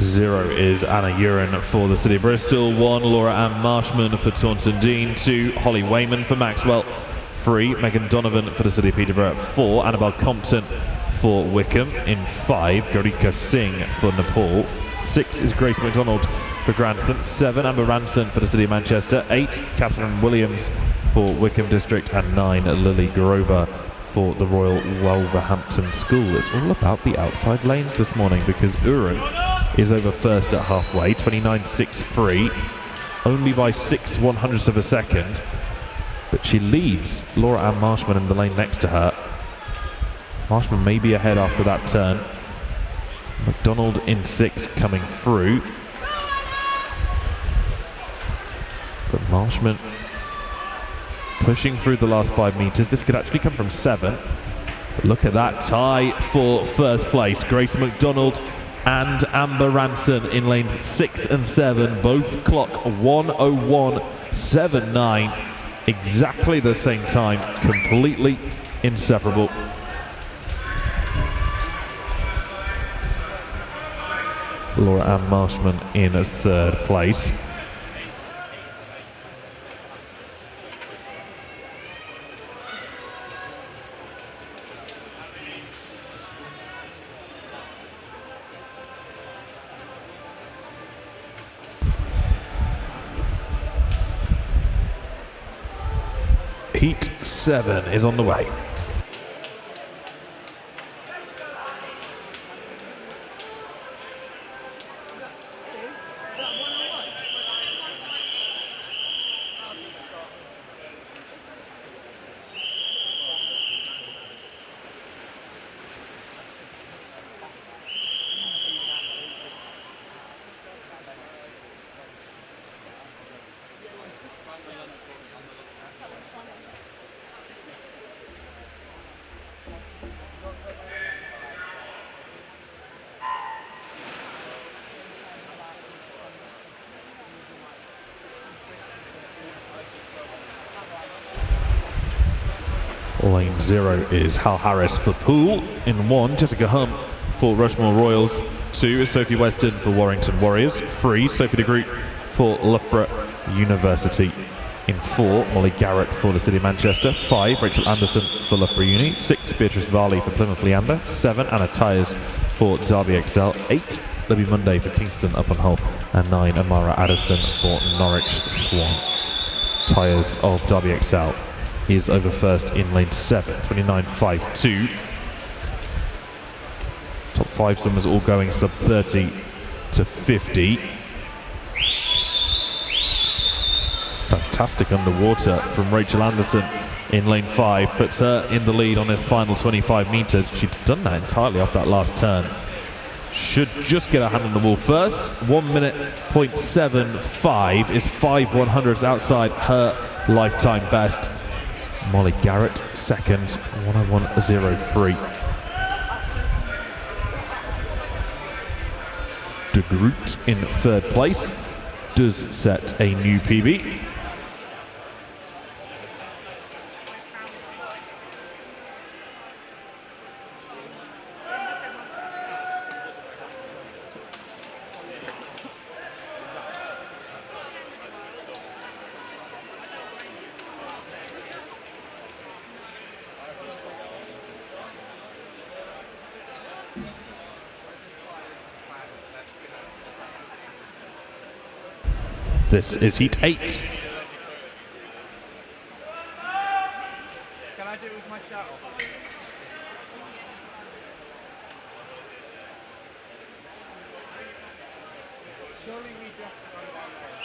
0 is Anna Uren for the City of Bristol. 1, Laura Ann Marshman for Taunton Dean. 2, Holly Wayman for Maxwell. 3, Megan Donovan for the City of Peterborough. 4, Annabelle Compton for Wickham. In 5, Garika Singh for Nepal. 6 is Grace McDonald for Grantham. 7, Amber Ranson for the City of Manchester. 8, Catherine Williams for Wickham District. And 9, Lily Grover for the Royal Wolverhampton School. It's all about the outside lanes this morning because Uren is over first at halfway, 29.63, only by 6/100ths of a second, but she leads Laura Ann Marshman in the lane next to her. Marshman may be ahead after that turn. McDonald in 6 coming through, but Marshman pushing through the last 5 meters. This could actually come from 7. But look at that tie for first place. Grace McDonald and Amber Ranson in lanes 6 and 7. Both clock 1:01.79. Exactly the same time. Completely inseparable. Laura Ann Marshman in 3rd place. Heat 7 is on the way. Lane 0 is Hal Harris for Poole. In 1, Jessica Humm for Rushmore Royals. 2 is Sophie Weston for Warrington Warriors. 3, Sophie de Groot for Loughborough University. In 4, Molly Garrett for the City of Manchester. 5, Rachel Anderson for Loughborough Uni. 6, Beatrice Varley for Plymouth Leander. 7, Anna Tyers for Derby Excel. 8, Libby Monday for Kingston Upon Hull. And 9, Amara Addison for Norwich Swan. Tyers of Derby Excel is over first in lane 7, 29.52. Top 5 swimmers all going sub 30 to 50. Fantastic underwater from Rachel Anderson in lane 5, puts her in the lead on this final 25 meters. She'd done that entirely off that last turn. Should just get her hand on the wall first. 1:0.75 is 5/100ths outside her lifetime best. Molly Garrett second, 1:01.03. De Groot in 3rd place does set a new PB. This is heat 8. Can I do it with my shirt off? Surely we just run down there.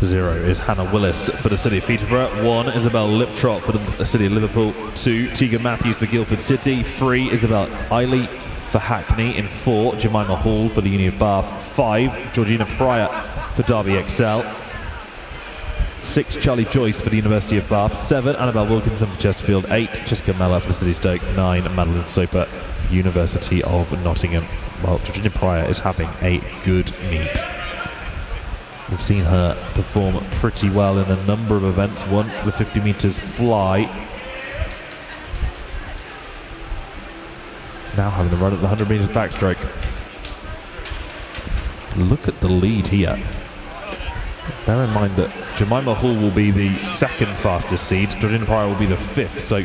Zero is Hannah Willis for the City of Peterborough. 1, Isabel Liptrot for the City of Liverpool. 2, Tegan Matthews for Guildford City. 3, Isabel Eiley for Hackney. In 4, Jemima Hall for the Uni of Bath. 5, Georgina Pryor for Derby Excel. 6, Charlie Joyce for the University of Bath. 7, Annabelle Wilkinson for Chesterfield. 8, Jessica Mellor for the City Stoke. 9, Madeline Soper, University of Nottingham. Well, Georgina Pryor is having a good meet. We've seen her perform pretty well in a number of events. Won the 50 metres fly. Now having the run at the 100 metres backstroke. Look at the lead here. Bear in mind that Jemima Hall will be the second fastest seed, Georgina Pryor will be the 5th, so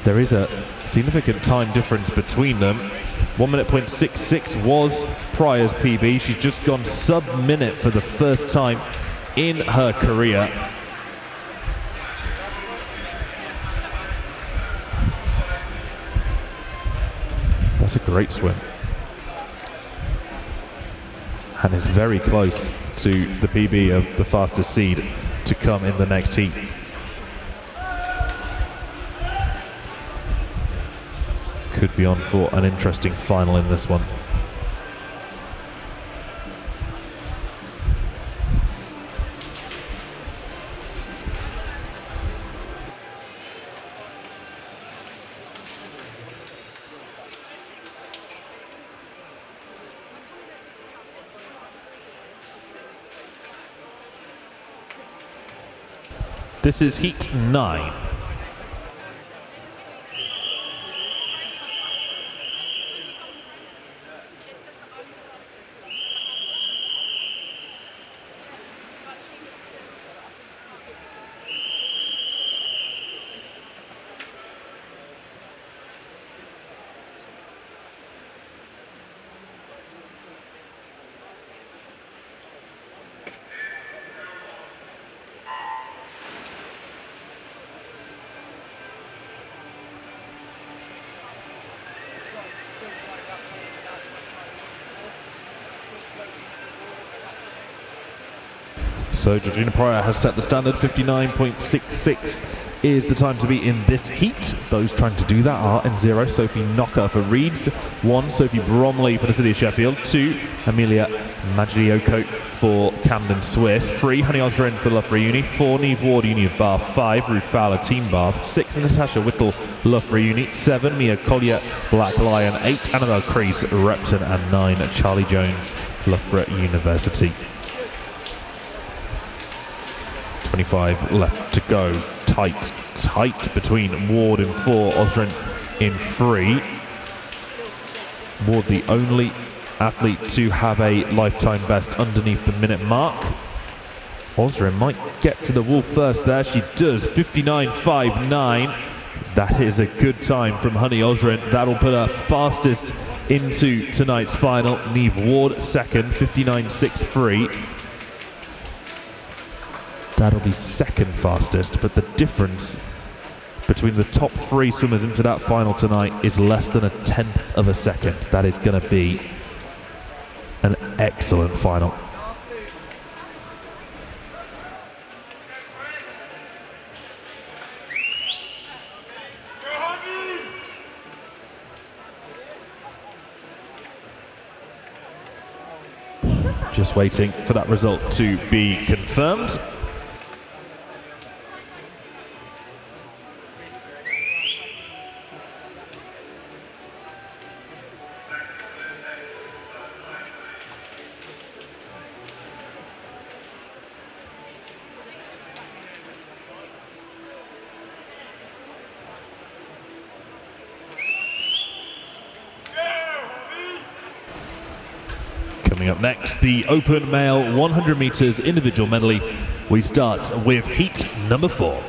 there is a significant time difference between them. 1:66 was Pryor's PB. She's just gone sub-minute for the first time in her career. That's a great swim. And is very close to the PB of the fastest seed to come in the next heat. Could be on for an interesting final in this one. This is heat 9. So Georgina Pryor has set the standard. 59.66 is the time to be in this heat. Those trying to do that are in 0, Sophie Knocker for Reeds. 1, Sophie Bromley for the City of Sheffield. 2, Amelia Magliocco for Camden Swiss. 3, Honey Osrin for Loughborough Uni. 4, Neve Ward, Uni of Bath. 5, Ruth Fowler, Team Bath. 6, Natasha Whittle, Loughborough Uni. 7, Mia Collier, Black Lion. 8, Annabelle Crease, Repton. And 9, Charlie Jones, Loughborough University. 25 left to go. Tight between Ward in 4, Osrin in 3. Ward the only athlete to have a lifetime best underneath the minute mark. Osrin might get to the wall first there. She does. 59.59. That is a good time from Honey Osrin. That'll put her fastest into tonight's final. Neve Ward second, 59.63. That'll be second fastest, but the difference between the top 3 swimmers into that final tonight is less than 1/10 of a second. That is going to be an excellent final. Just waiting for that result to be confirmed. Coming up next, the open male 100 metres individual medley. We start with heat number 4.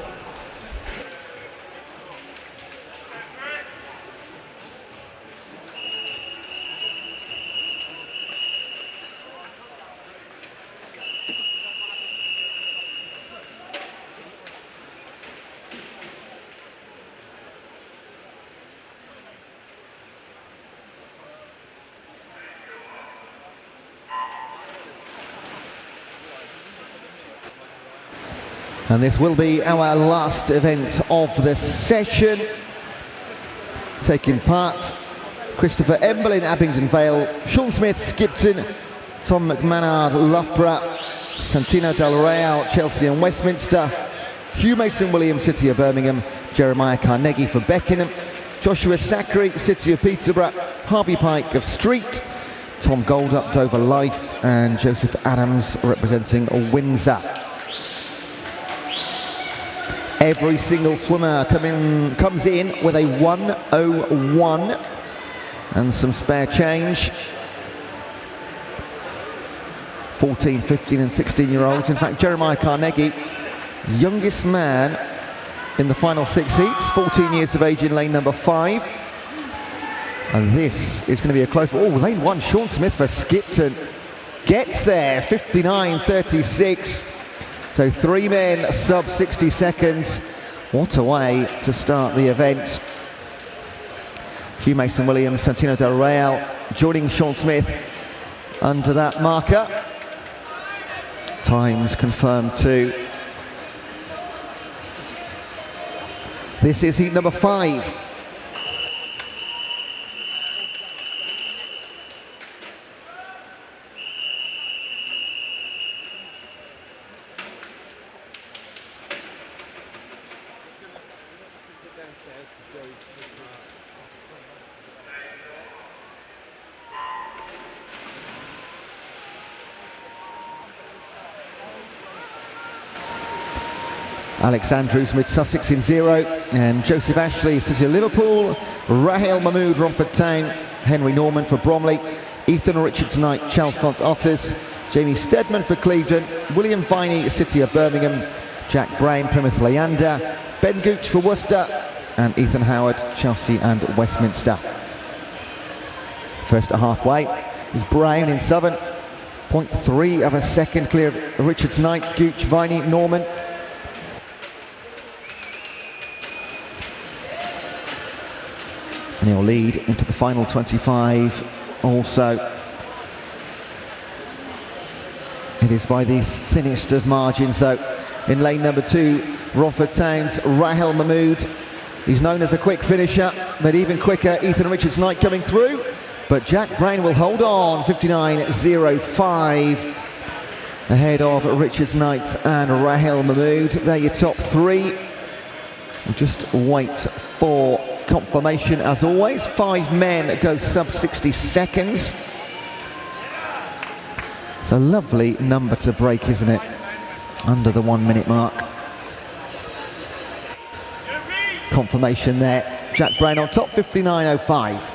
And this will be our last event of the session. Taking part Christopher Emblin, Abingdon Vale, Sean Smith, Skipton, Tom McManard, Loughborough, Santino Del Real, Chelsea and Westminster, Hugh Mason-Williams, City of Birmingham, Jeremiah Carnegie for Beckenham, Joshua Zachary, City of Peterborough, Harvey Pike of Street, Tom Goldup, Dover Life, and Joseph Adams representing Windsor. Every single swimmer comes in with a 1:01 and some spare change. 14, 15 and 16-year-olds. In fact, Jeremiah Carnegie, youngest man in the final 6 heats, 14 years of age in lane number 5. And this is going to be a close one. Oh, lane 1, Sean Smith for Skipton. Gets there, 59.36. So 3 men, sub 60 seconds. What a way to start the event. Hugh Mason-Williams, Santino Del Real joining Sean Smith under that marker. Times confirmed too. This is heat number 5. Alex Andrews, Mid-Sussex in 0, and Joseph Ashley, City of Liverpool, Rahel Mahmood, Romford Town, Henry Norman for Bromley, Ethan Richards Knight, Chalfont Otters, Jamie Steadman for Clevedon, William Viney, City of Birmingham, Jack Brown, Plymouth Leander, Ben Gooch for Worcester, and Ethan Howard, Chelsea and Westminster. First at halfway is Brown in Southern, 0.3 of a second clear of Richards Knight, Gooch, Viney, Norman. And he'll lead into the final 25 also. It is by the thinnest of margins though. In lane number 2, Romford Town's Rahel Mahmood. He's known as a quick finisher, but even quicker, Ethan Richards Knight coming through. But Jack Brown will hold on, 59.05. Ahead of Richards Knight and Rahel Mahmood. They're your top 3. We'll just wait for confirmation as always. 5 men go sub 60 seconds. It's a lovely number to break, isn't it? Under the 1 minute mark. Confirmation there. Jack Brown on top, 59.05.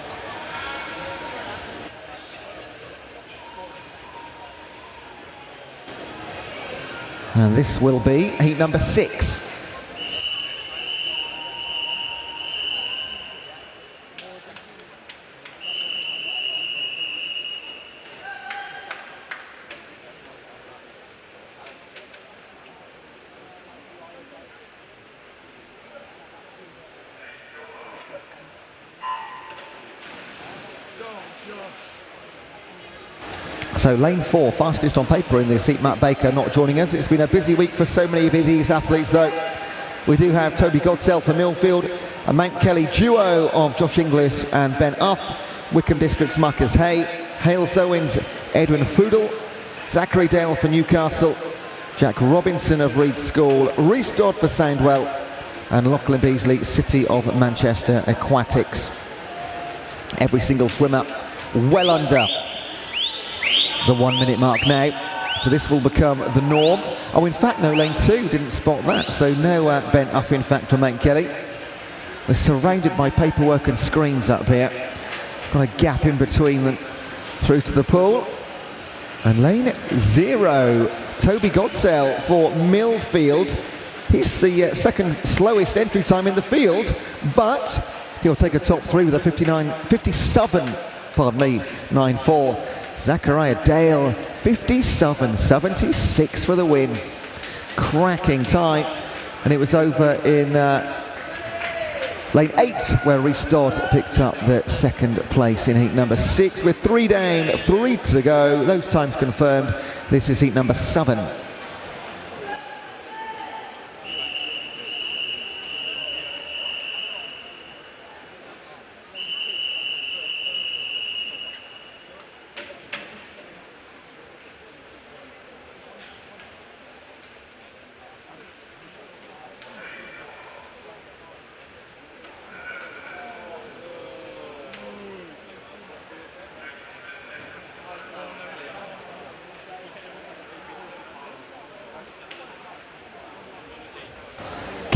And this will be heat number 6. So lane 4, fastest on paper in this heat. Matt Baker not joining us. It's been a busy week for so many of these athletes though. We do have Toby Godsell for Millfield, a Mount Kelly duo of Josh Inglis and Ben Uff, Wickham District's Marcus Hay, Hales Owens, Edwin Foodle, Zachary Dale for Newcastle, Jack Robinson of Reed School, Rhys Dodd for Soundwell, and Lachlan Beasley, City of Manchester Aquatics. Every single swimmer well under the 1 minute mark now, so this will become the norm. Oh, in fact, no, lane 2 didn't spot that, so no Ben Uff, in fact, for Mount Kelly. We're surrounded by paperwork and screens up here. Got a gap in between them through to the pool. And lane 0, Toby Godsell for Millfield. He's the second slowest entry time in the field, but he'll take a top 3 with a 9.4. Zachariah Dale, 57.76 for the win. Cracking time. And it was over in lane 8 where Rhys Dodd picked up the second place in heat number 6 with 3 down, 3 to go. Those times confirmed. This is heat number 7.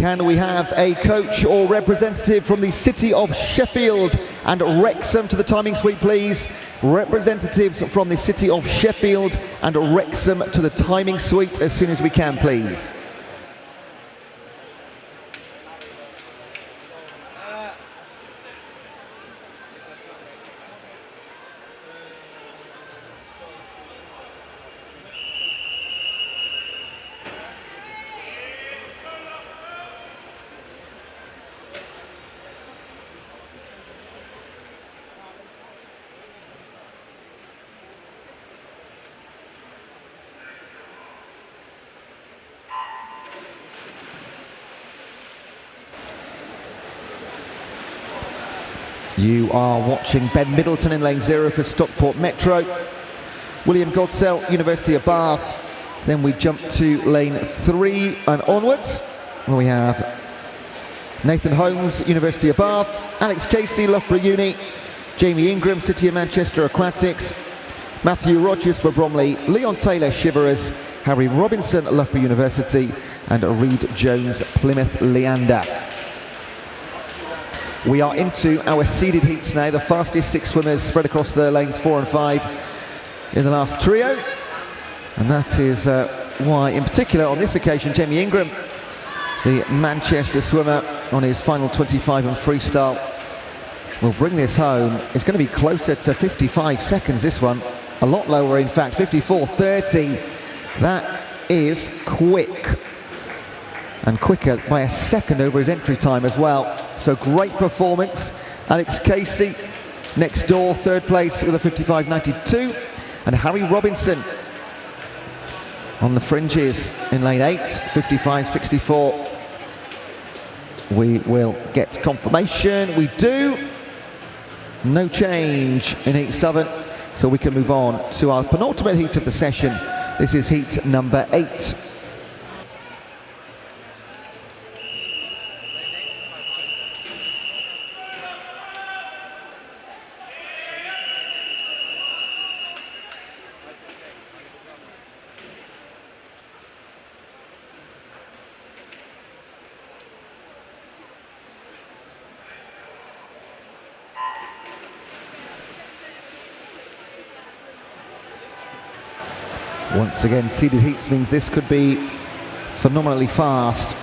Can we have a coach or representative from the City of Sheffield and Wrexham to the timing suite, please? Representatives from the City of Sheffield and Wrexham to the timing suite as soon as we can, please. You are watching Ben Middleton in lane 0 for Stockport Metro. William Godsell, University of Bath. Then we jump to lane 3 and onwards, where we have Nathan Holmes, University of Bath. Alex Casey, Loughborough Uni. Jamie Ingram, City of Manchester Aquatics. Matthew Rogers for Bromley. Leon Taylor, Chivalrous. Harry Robinson, Loughborough University. And Reed Jones, Plymouth Leander. We are into our seeded heats now, the fastest 6 swimmers spread across the lanes 4 and 5 in the last trio. And that is why, in particular, on this occasion, Jamie Ingram, the Manchester swimmer, on his final 25 and freestyle, will bring this home. It's going to be closer to 55 seconds, this one. A lot lower, in fact, 54.30. That is quick. And quicker by a second over his entry time as well. So great performance. Alex Casey next door, 3rd place with a 55.92. And Harry Robinson on the fringes in lane 8, 55.64. We will get confirmation. We do. No change in heat 7. So we can move on to our penultimate heat of the session. This is heat number 8. Once again, seeded heats means this could be phenomenally fast.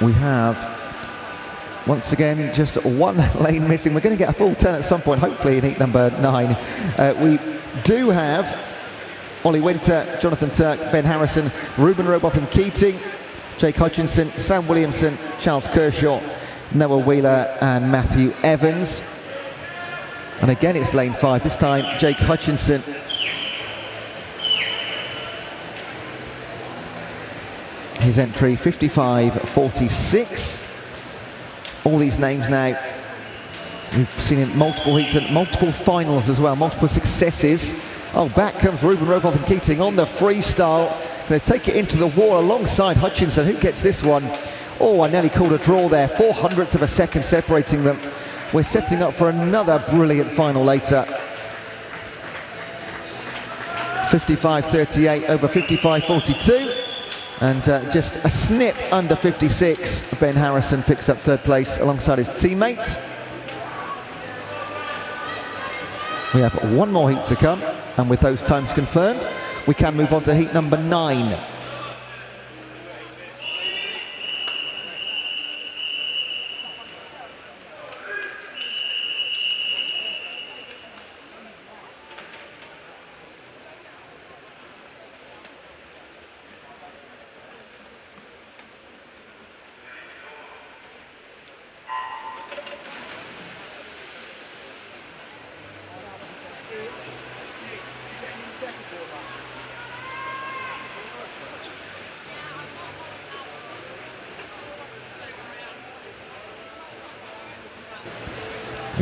We have, once again, just 1 lane missing. We're going to get a full 10 at some point, hopefully in heat number 9. We do have Ollie Winter, Jonathan Turk, Ben Harrison, Ruben Robotham Keating, Jake Hutchinson, Sam Williamson, Charles Kershaw, Noah Wheeler and Matthew Evans. And again, it's lane 5. This time, Jake Hutchinson. His entry, 55.46. All these names now, we've seen in multiple heats and multiple finals as well, multiple successes. Oh, back comes Ruben Robotham Keating on the freestyle. Going to take it into the wall alongside Hutchinson. Who gets this one? Oh, I nearly called a draw there. 0.04 of a second separating them. We're setting up for another brilliant final later. 55.38 over 55.42. And just a snip under 56, Ben Harrison picks up 3rd place alongside his teammates. We have 1 more heat to come, and with those times confirmed, we can move on to heat number 9.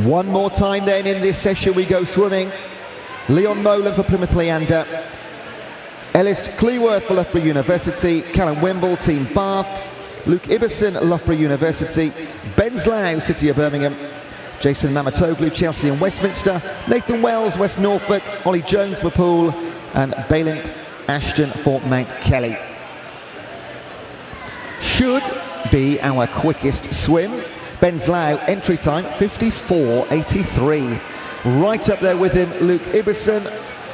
One more time then in this session we go swimming. Leon Molan for Plymouth Leander. Ellis Cleworth for Loughborough University. Callum Wimble, Team Bath. Luke Ibbison, Loughborough University. Ben Slough, City of Birmingham. Jason Mamatoglu, Chelsea and Westminster. Nathan Wells, West Norfolk. Ollie Jones for Poole. And Balint Ashton for Mount Kelly. should be our quickest swim. Benslau entry time 54.83. Right up there with him, Luke Ibbison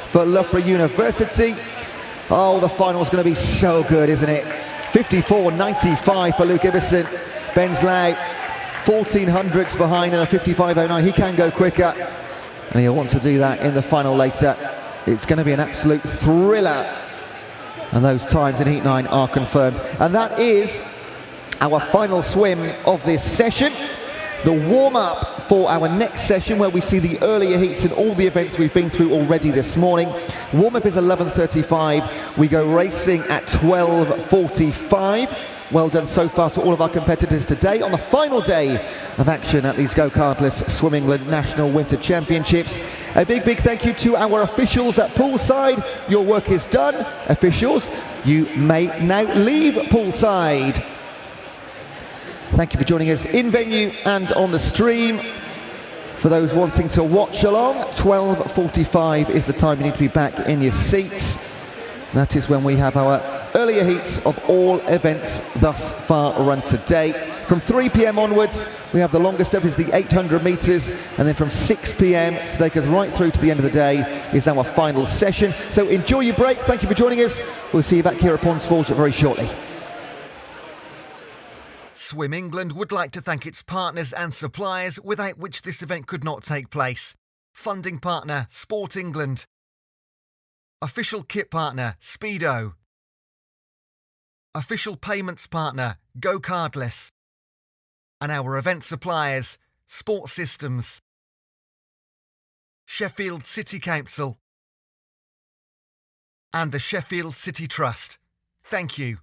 for Loughborough University. Oh, the final's going to be so good, isn't it? 54.95 for Luke Ibbison. Benslau 1400ths behind and a 55.09. He can go quicker, and he'll want to do that in the final later. It's going to be an absolute thriller, and those times in Heat 9 are confirmed. And that is our final swim of this session. The warm-up for our next session, where we see the earlier heats in all the events we've been through already this morning. Warm-up is 11:35. We go racing at 12:45. Well done so far to all of our competitors today on the final day of action at these GoCardless Swim England National Winter Championships. A big thank you to our officials at poolside. Your work is done. Officials, you may now leave poolside. Thank you for joining us in venue and on the stream. For those wanting to watch along, 12:45 is the time you need to be back in your seats. That is when we have our earlier heats of all events thus far run today. From 3 p.m. onwards, we have the longest of is the 800 metres, and then from 6 p.m. to take us right through to the end of the day is our final session. So enjoy your break. Thank you for joining us. We'll see you back here at Ponds Forge very shortly. Swim England would like to thank its partners and suppliers, without which this event could not take place. Funding partner, Sport England. Official kit partner, Speedo. Official payments partner, GoCardless. And our event suppliers, Sport Systems. Sheffield City Council. And the Sheffield City Trust. Thank you.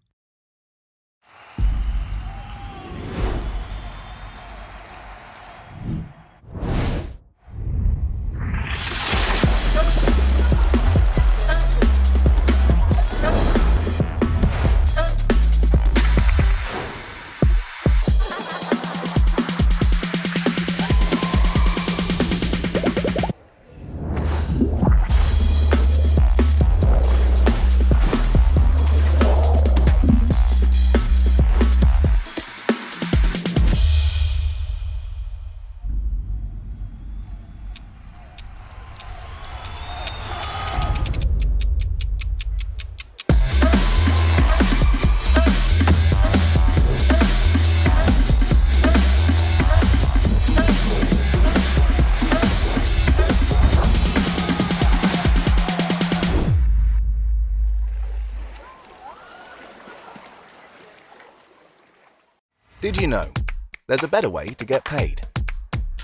Did you know there's a better way to get paid?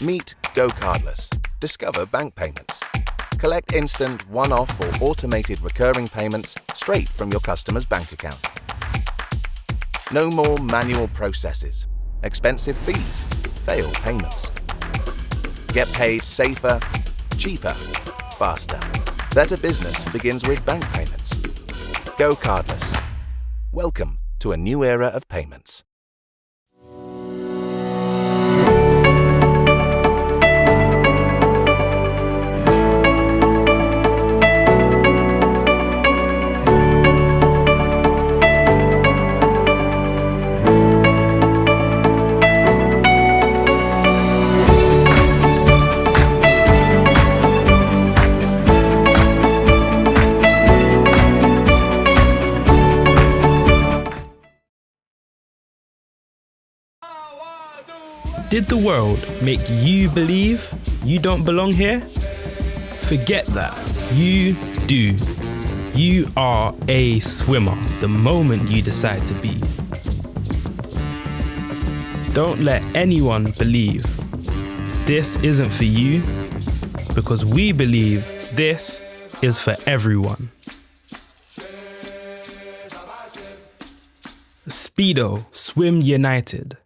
Meet GoCardless. Discover bank payments. Collect instant, one-off or automated recurring payments straight from your customer's bank account. No more manual processes, expensive fees, failed payments. Get paid safer, cheaper, faster. Better business begins with bank payments. GoCardless. Welcome to a new era of payments. Did the world make you believe you don't belong here? Forget that. You do. You are a swimmer the moment you decide to be. Don't let anyone believe this isn't for you, because we believe this is for everyone. Speedo, swim united.